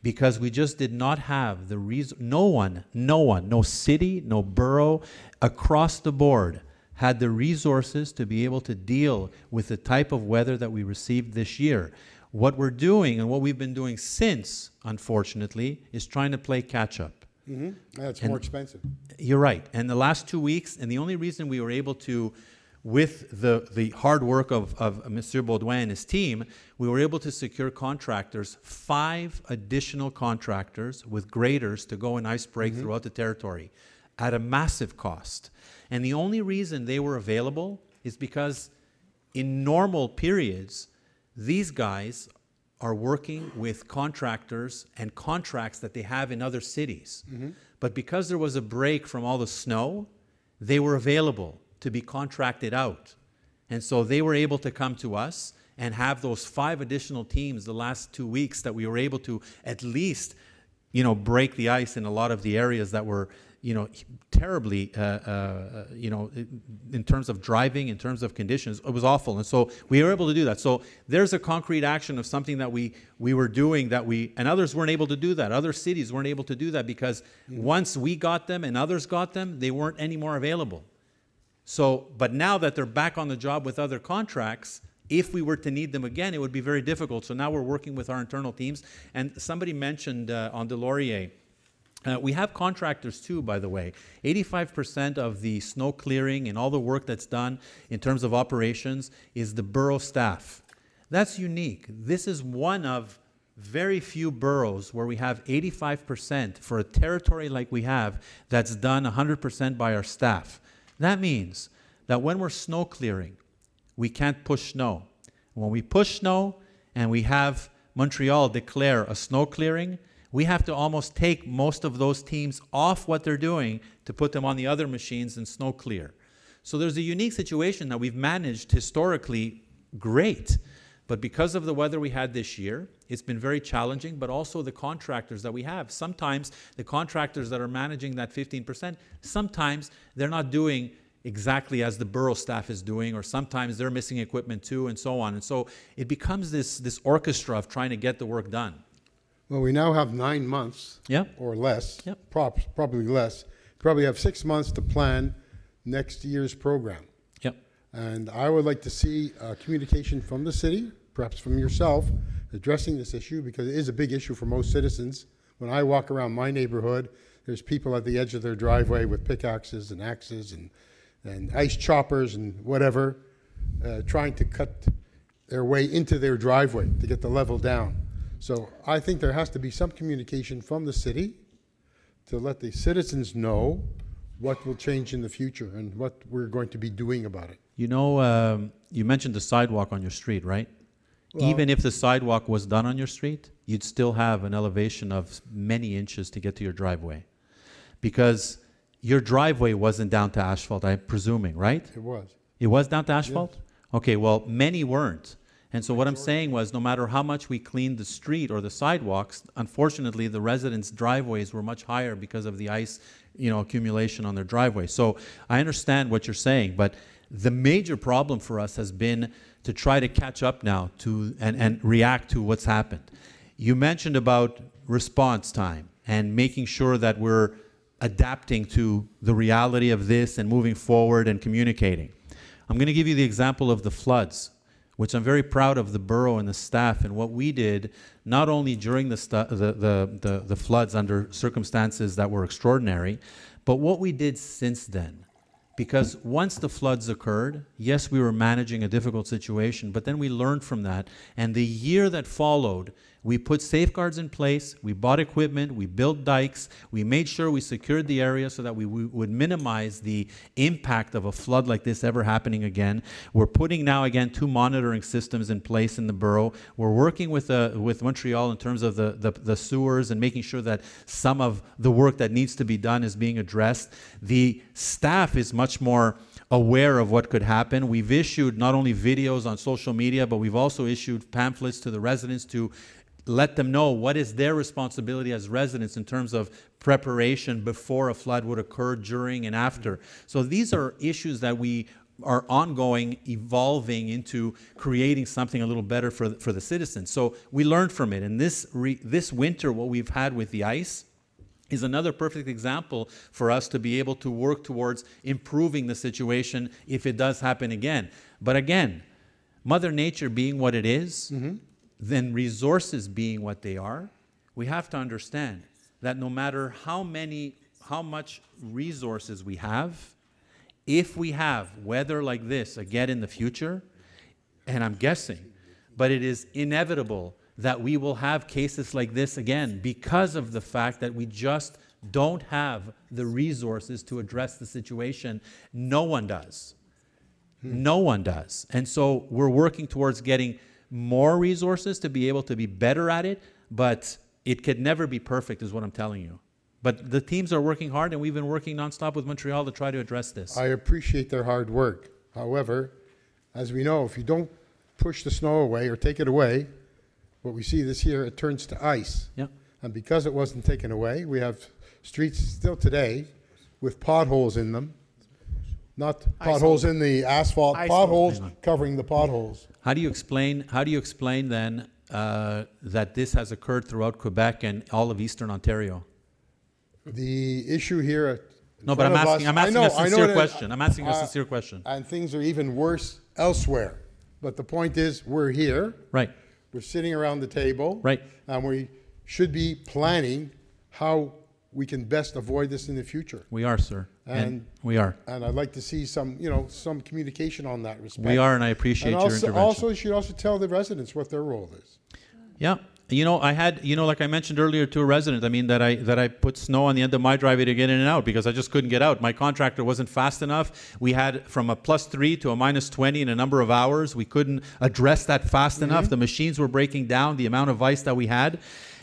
Because we just did not have the reason. No one, no city, no borough across the board had the resources to be able to deal with the type of weather that we received this year. What we're doing, and what we've been doing since, unfortunately, is trying to play catch up. That's more expensive. You're right. And the last 2 weeks, and the only reason we were able to, with the hard work of Monsieur Baudouin and his team, we were able to secure contractors, 5 additional contractors with graders to go and ice break throughout the territory at a massive cost. And the only reason they were available is because in normal periods, these guys are working with contractors and contracts that they have in other cities. But because there was a break from all the snow, they were available to be contracted out. And so they were able to come to us and have those 5 additional teams the last 2 weeks that we were able to at least, break the ice in a lot of the areas that were, terribly, in terms of driving, in terms of conditions. It was awful. And so we were able to do that. So there's a concrete action of something that we were doing and others weren't able to do that. Other cities weren't able to do that because once we got them and others got them, they weren't any more available. So, but now that they're back on the job with other contracts, if we were to need them again, it would be very difficult. So now we're working with our internal teams. And somebody mentioned on Delorier, we have contractors too, by the way. 85% of the snow clearing and all the work that's done in terms of operations is the borough staff. That's unique. This is one of very few boroughs where we have 85% for a territory like we have that's done 100% by our staff. That means that when we're snow clearing, we can't push snow. When we push snow and we have Montreal declare a snow clearing, we have to almost take most of those teams off what they're doing to put them on the other machines and snow clear. So there's a unique situation that we've managed historically great. But because of the weather we had this year, it's been very challenging, but also the contractors that we have. Sometimes the contractors that are managing that 15%, sometimes they're not doing exactly as the borough staff is doing, or sometimes they're missing equipment too, and so on. And so it becomes this orchestra of trying to get the work done. Well, we now have 9 months or less, probably less. Probably have 6 months to plan next year's program. And I would like to see communication from the city, perhaps from yourself, addressing this issue, because it is a big issue for most citizens. When I walk around my neighborhood, there's people at the edge of their driveway with pickaxes and axes and ice choppers and whatever, trying to cut their way into their driveway to get the level down. So I think there has to be some communication from the city to let the citizens know what will change in the future and what we're going to be doing about it. You know, you mentioned the sidewalk on your street, right? Well, even if the sidewalk was done on your street, you'd still have an elevation of many inches to get to your driveway. Because your driveway wasn't down to asphalt, I'm presuming, right? It was. It was down to asphalt? Yes. Okay, well, many weren't. And so what I'm saying was, no matter how much we cleaned the street or the sidewalks, unfortunately, the residents' driveways were much higher because of the ice, accumulation on their driveway. So I understand what you're saying, but the major problem for us has been to try to catch up now to and react to what's happened. You mentioned about response time and making sure that we're adapting to the reality of this and moving forward and communicating. I'm going to give you the example of the floods, which I'm very proud of the borough and the staff and what we did, not only during the floods under circumstances that were extraordinary, but what we did since then. Because once the floods occurred, yes, we were managing a difficult situation, but then we learned from that. And the year that followed, we put safeguards in place, we bought equipment, we built dikes, we made sure we secured the area so that we would minimize the impact of a flood like this ever happening again. We're putting now, again, 2 monitoring systems in place in the borough. We're working with Montreal in terms of the sewers and making sure that some of the work that needs to be done is being addressed. The staff is much more aware of what could happen. We've issued not only videos on social media, but we've also issued pamphlets to the residents to let them know what is their responsibility as residents in terms of preparation before a flood would occur, during, and after. So these are issues that we are ongoing, evolving into creating something a little better for the citizens. So we learned from it. And this winter, what we've had with the ice is another perfect example for us to be able to work towards improving the situation if it does happen again. But again, Mother Nature being what it is, then resources being what they are, we have to understand that no matter how much resources we have, if we have weather like this again in the future, and I'm guessing, but it is inevitable that we will have cases like this again because of the fact that we just don't have the resources to address the situation. No one does. No one does. And so we're working towards getting more resources to be able to be better at it, but it could never be perfect is what I'm telling you. But the teams are working hard, and we've been working nonstop with Montreal to try to address this. I appreciate their hard work. However, as we know, if you don't push the snow away or take it away, what we see this year, it turns to ice. Yeah. And because it wasn't taken away, we have streets still today with potholes in them. Not potholes in the asphalt, potholes covering the potholes. How do you explain then that this has occurred throughout Quebec and all of Eastern Ontario? The issue here. No, but I'm asking a sincere question. I'm asking a sincere question. And things are even worse elsewhere. But the point is, we're here. Right. We're sitting around the table. Right. And we should be planning how we can best avoid this in the future. We are, sir. And we are. And I'd like to see some communication on that respect. We are, and I appreciate your intervention. Also, you should also tell the residents what their role is. Yeah. I had, like I mentioned earlier to a resident, that I put snow on the end of my driveway to get in and out because I just couldn't get out. My contractor wasn't fast enough. We had from a +3 to a -20 in a number of hours. We couldn't address that fast enough. The machines were breaking down, the amount of ice that we had.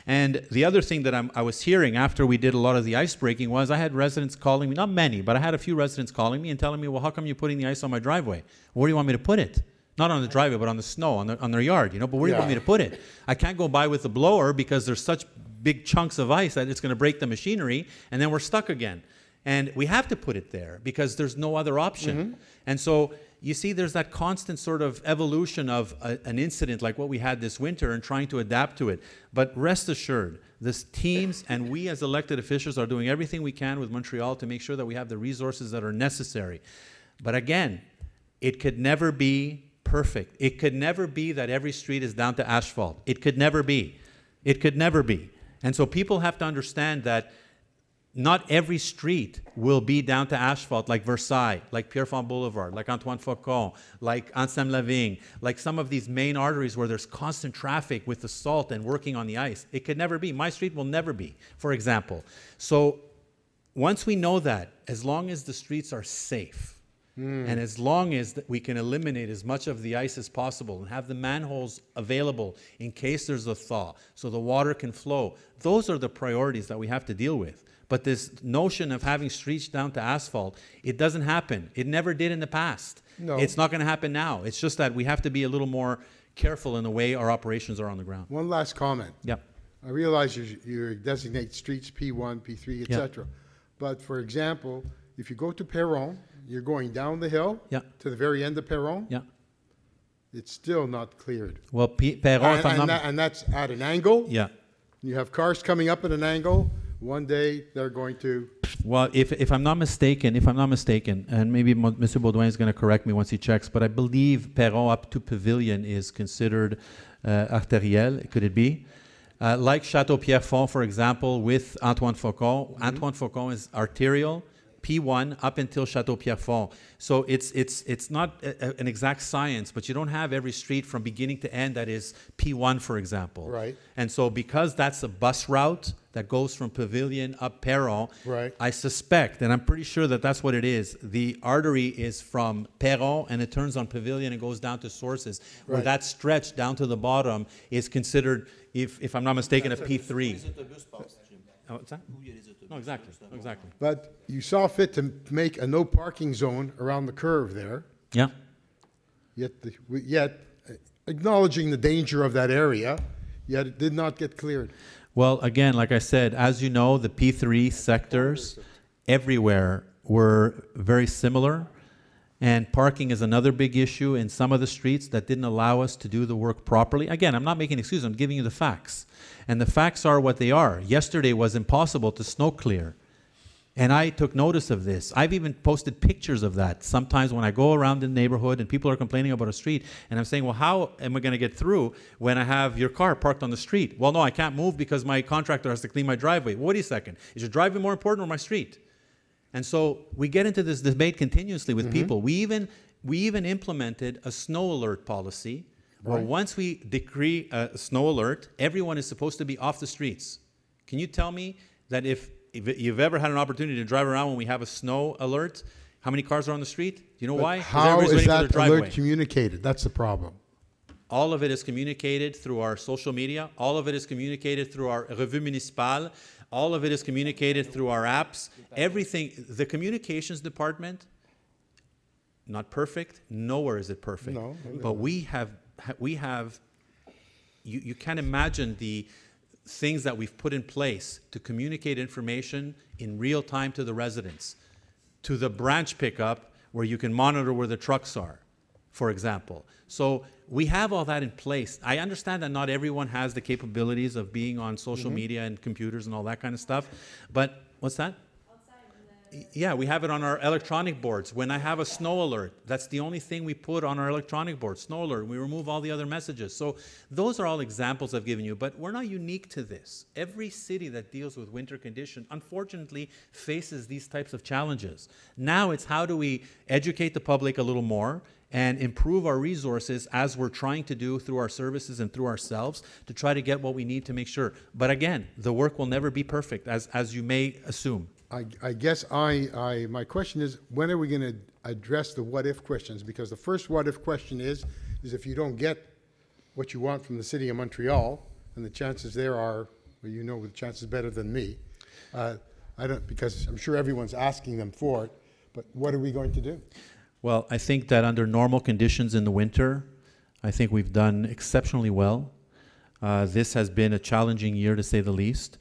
And the other thing that I was hearing after we did a lot of the ice breaking was I had residents calling me, not many, but I had a few residents calling me and telling me, well, how come you're putting the ice on my driveway? Where do you want me to put it? Not on the driveway, but on the snow, on their yard, but where do you want me to put it? I can't go by with the blower because there's such big chunks of ice that it's going to break the machinery, and then we're stuck again. And we have to put it there because there's no other option. And so you see there's that constant sort of evolution of an incident like what we had this winter and trying to adapt to it. But rest assured, this teams and we as elected officials are doing everything we can with Montreal to make sure that we have the resources that are necessary. But again, it could never be perfect. It could never be that every street is down to asphalt. It could never be. It could never be. And so people have to understand that not every street will be down to asphalt like Versailles, like Pierrefonds Boulevard, like Antoine Faucon, like Anselme-Lavigne, like some of these main arteries where there's constant traffic with the salt and working on the ice. It could never be. My street will never be, for example. So once we know that, as long as the streets are safe, and as long as we can eliminate as much of the ice as possible and have the manholes available in case there's a thaw so the water can flow, those are the priorities that we have to deal with. But this notion of having streets down to asphalt, it doesn't happen. It never did in the past. No. It's not going to happen now. It's just that we have to be a little more careful in the way our operations are on the ground. One last comment. Yep. I realize you designate streets P1, P3, etc. But for example, if you go to Perron, you're going down the hill to the very end of Perron. Yeah. It's still not cleared. Well, Perron, and that's at an angle. Yeah. You have cars coming up at an angle. One day they're going to. Well, if I'm not mistaken, and maybe Monsieur Baudouin is going to correct me once he checks, but I believe Perron up to Pavilion is considered arteriel. Could it be? Like Château Pierrefonds, for example, with Antoine Faucon. Antoine Faucon is arterial. P1 up until Chateau Pierrefonds. So it's not an exact science, but you don't have every street from beginning to end that is P1, for example. Right. And so because that's a bus route that goes from Pavilion up Perron, Right. I suspect, and I'm pretty sure that that's what it is, the artery is from Perron and it turns on Pavilion and goes down to Sources, where Right. that stretch down to the bottom is considered, if I'm not mistaken, a P3. Oh, what's that? No, exactly, exactly. But you saw fit to make a no parking zone around the curve there, Yeah. yet acknowledging the danger of that area, yet it did not get cleared. Well, again, like I said, as you know, the P3 sectors everywhere were very similar. And parking is another big issue in some of the streets that didn't allow us to do the work properly. Again, I'm not making excuses, I'm giving you the facts. And the facts are what they are. Yesterday was impossible to snow clear. And I took notice of this. I've even posted pictures of that. Sometimes when I go around the neighborhood and people are complaining about a street, and I'm saying, well, how am I going to get through when I have your car parked on the street? Well, no, I can't move because my contractor has to clean my driveway. Well, wait a second. Is your driveway more important or my street? And so we get into this debate continuously with people. We even implemented a snow alert policy where once we decree a snow alert, everyone is supposed to be off the streets. Can you tell me that if you've ever had an opportunity to drive around when we have a snow alert, how many cars are on the street? Do you know why? 'Cause How everybody's is waiting for their that driveway. alert communicated? That's the problem. All of it is communicated through our social media. All of it is communicated through our Revue Municipale. All of it is communicated through our apps. Everything, the communications department, not perfect. Nowhere is it perfect. No. But we have, you can't imagine the things that we've put in place to communicate information in real time to the residents, to the branch pickup where you can monitor where the trucks are, for example. So we have all that in place. I understand that not everyone has the capabilities of being on social media and computers and all that kind of stuff, but what's that? Yeah, we have it on our electronic boards. When I have a snow alert, that's the only thing we put on our electronic board, snow alert. We remove all the other messages. So those are all examples I've given you, but we're not unique to this. Every city that deals with winter condition, unfortunately, faces these types of challenges. Now it's how do we educate the public a little more and improve our resources as we're trying to do through our services and through ourselves to try to get what we need to make sure. But again, the work will never be perfect, as you may assume. I guess my question is, when are we going to address the what-if questions? Because the first what-if question is if you don't get what you want from the City of Montreal, and the chances there are, well, you know the chances better than me, because I'm sure everyone's asking them for it, but what are we going to do? Well, I think that under normal conditions in the winter, I think we've done exceptionally well. This has been a challenging year, to say the least.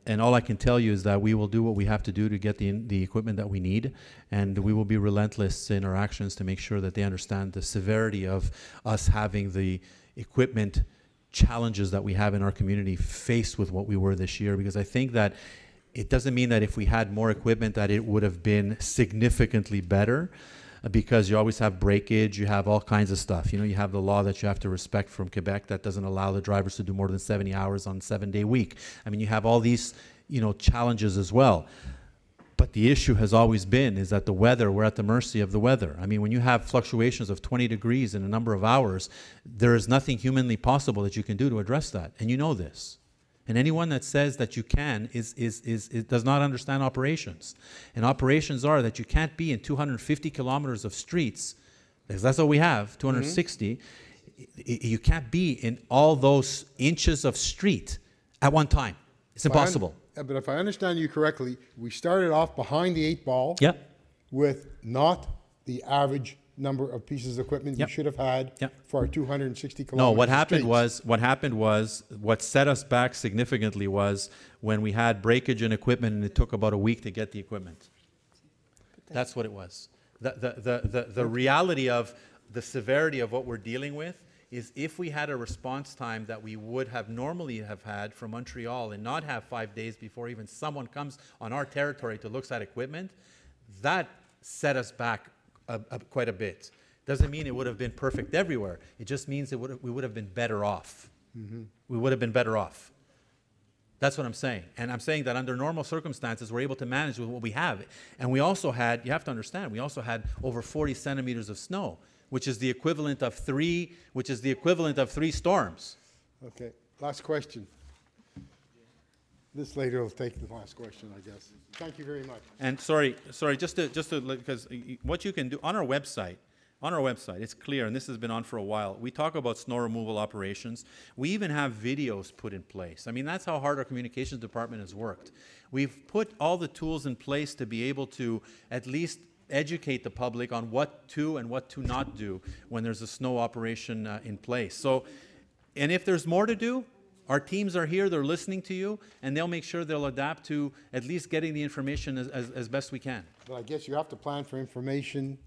And all I can tell you is that we will do what we have to do to get the equipment that we need, and we will be relentless in our actions to make sure that they understand the severity of us having the equipment challenges that we have in our community faced with what we were this year, because I think that it doesn't mean that if we had more equipment that it would have been significantly better, because you always have breakage, you have all kinds of stuff. You know, you have the law that you have to respect from Quebec that doesn't allow the drivers to do more than 70 hours on a 7-day week. I mean, you have all these, challenges as well. But the issue has always been is that the weather, we're at the mercy of the weather. I mean, when you have fluctuations of 20 degrees in a number of hours, there is nothing humanly possible that you can do to address that. And you know this. And anyone that says that you can does not understand operations. And operations are that you can't be in 250 kilometers of streets, because that's what we have, 260. You can't be in all those inches of street at one time. It's impossible. But if I understand you correctly, we started off behind the 8 ball with not the average number of pieces of equipment you should have had for our 260 kilometers. No, what happened was what set us back significantly was when we had breakage in equipment and it took about a week to get the equipment. That's what it was. The reality of the severity of what we're dealing with is if we had a response time that we would have normally have had from Montreal and not have 5 days before even someone comes on our territory to look at equipment, that set us back quite a bit. Doesn't mean it would have been perfect everywhere. It just means we would have been better off. We would have been better off. That's what I'm saying. And I'm saying that under normal circumstances, we're able to manage with what we have. And we also had, you have to understand, we also had over 40 centimeters of snow, which is the equivalent of three storms. Okay, last question. This lady will take the last question, I guess. Thank you very much. And sorry, just to because what you can do on our website, it's clear, and this has been on for a while. We talk about snow removal operations. We even have videos put in place. I mean, that's how hard our communications department has worked. We've put all the tools in place to be able to at least educate the public on what to and what to not do when there's a snow operation in place. So, and if there's more to do, our teams are here, they're listening to you, and they'll make sure they'll adapt to at least getting the information as best we can. But I guess you have to plan for information,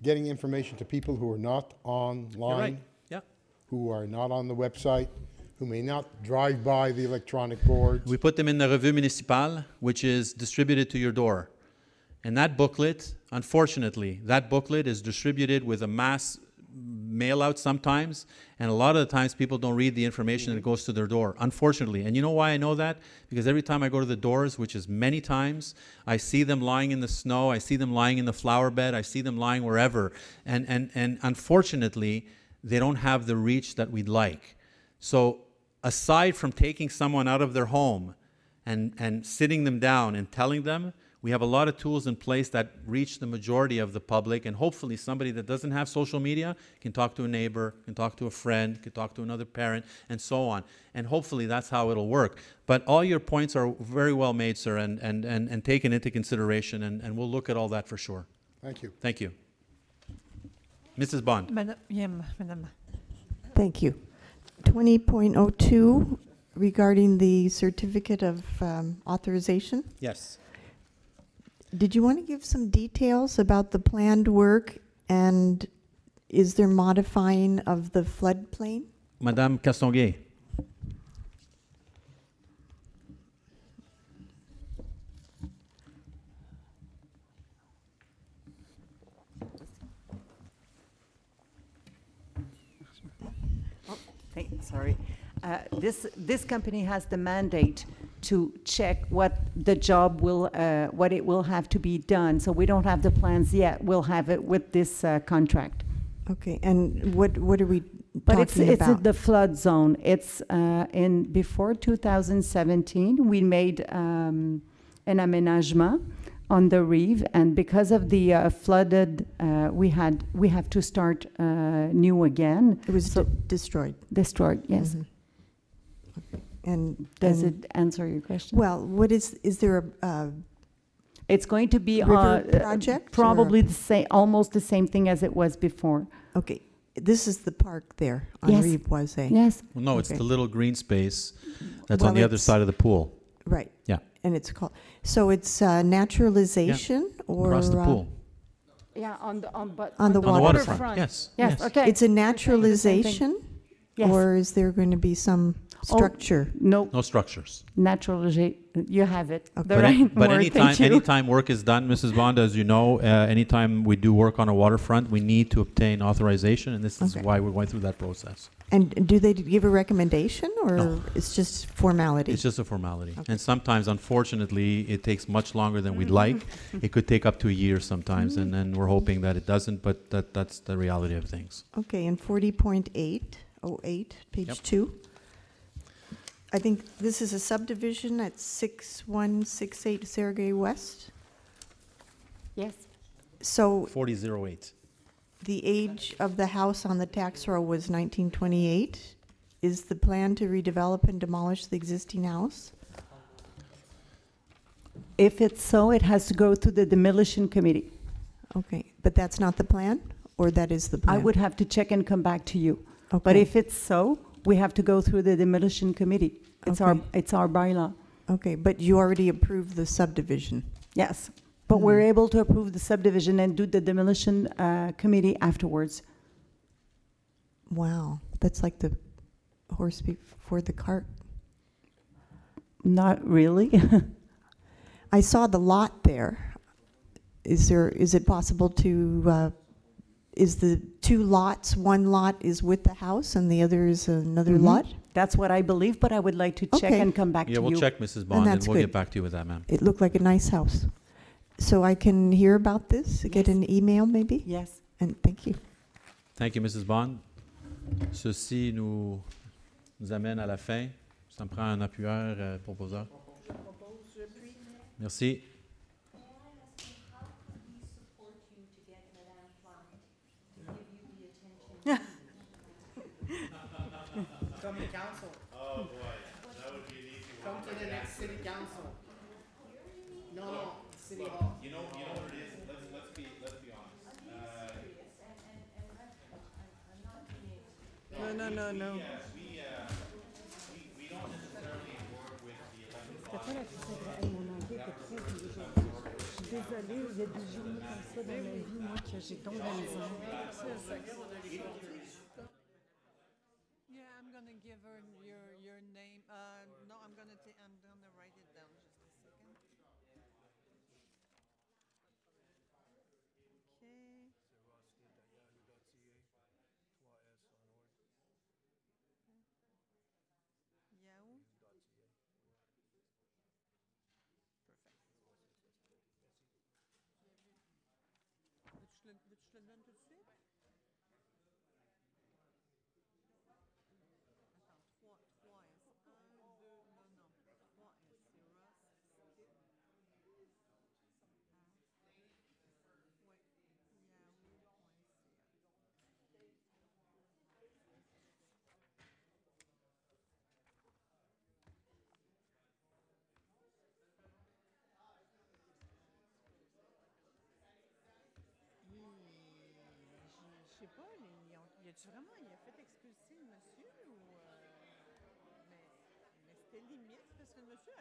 getting information to people who are not online, You're right. Yeah. who are not on the website, who may not drive by the electronic boards. We put them in the Revue Municipale, which is distributed to your door. And that booklet, unfortunately, that booklet is distributed with a mass mail out sometimes, and a lot of the times people don't read the information that goes to their door, unfortunately. And you know why I know that? Because every time I go to the doors, which is many times, I see them lying in the snow, I see them lying in the flower bed, I see them lying wherever. And unfortunately, they don't have the reach that we'd like. So aside from taking someone out of their home and sitting them down and telling them, we have a lot of tools in place that reach the majority of the public, and hopefully somebody that doesn't have social media can talk to a neighbor, can talk to a friend, can talk to another parent, and so on. And hopefully that's how it'll work. But all your points are very well made, sir, and taken into consideration, and we'll look at all that for sure. Thank you. Thank you. Mrs. Bond. Madame. Thank you. 20.02 regarding the certificate of authorization. Yes. Did you want to give some details about the planned work, and is there modifying of the floodplain? Madame Castonguay. Sorry. This company has the mandate to check what the job will, what it will have to be done. So we don't have the plans yet. We'll have it with this contract. Okay, and what are we But talking it's about? in the flood zone. It's before 2017, we made an aménagement on the Rive, and because of the flooded, we have to start new again. It was destroyed. Destroyed, yes. Mhm. Okay. And Does it answer your question? Well, what is there a It's going to be river project? probably the same, almost the same thing as it was before. Okay, this is the park there on Yes. Rive Boisé. Yes. Well, no, it's Okay. the little green space that's Well, on the other it's- side of the pool. Right. Yeah. And it's called, so it's naturalization or? Across the pool. Yeah, on the On the On the waterfront. waterfront, yes. Yes, okay. It's a Same thing. naturalization? Yes. Or is there going to be some structure? No, No structures. naturalization. You have it. The But, right but word, thank you. anytime work is done, Mrs. Bond, as you know, anytime we do work on a waterfront, we need to obtain authorization, and this is Okay. why we're going through that process. And do they give a recommendation, or No. it's just formality? It's just a formality. Okay. And sometimes, unfortunately, it takes much longer than we'd like. It could take up to a year sometimes, and we're hoping that it doesn't, but that's the reality of things. Okay, and 40.808, page Yep. 2. I think this is a subdivision at 6168 Sergei West. Yes. So 4008. the age of the house on the tax roll was 1928. Is the plan to redevelop and demolish the existing house? If it's so, it has to go to the demolition committee. Okay, but that's not the plan, or that is the plan? I would have to check and come back to you. But Okay. if it's so, we have to go through the demolition committee. It's Okay. it's our bylaw. Okay, but you already approved the subdivision? Yes. But we're able to approve the subdivision and do the demolition committee afterwards. Wow, that's like the horse before the cart. Not really. I saw the lot there. Is it possible to is the two lots, one lot is with the house and the other is another lot? That's what I believe, but I would like to check Okay. and come back Yeah, to we'll you. check, Mrs. Bond, and that's we'll good. get back to you with that, ma'am. It looked like a nice house. So I can hear about this, get an email maybe? Yes. And thank you. Thank you, Mrs. Bond. Ceci nous amène à la fin. Ça me prend un appuyeur, proposeur. Merci. Come to council. Oh, boy, that would be an easy one. Come to the next city council. No, city hall. You know what it is? Let's be honest. No. We don't necessarily work with the elected C'était pas la plus agréable. Mon anglais était très doux aujourd'hui. Je suis désolée, il y a des journées comme ça dans ma vie, moi, que j'ai donc de la misère. Yeah, I'm going to give her your name. No, I'm going to write it down just a second. Okay. Yahoo. Veux-tu que je le donne tout de suite? Attends, 3S. 1, 2, non. 3S. C'est Ross, Skip. Je sais pas, y a-tu vraiment, il a fait expulser le monsieur ou mais c'était limite parce que le monsieur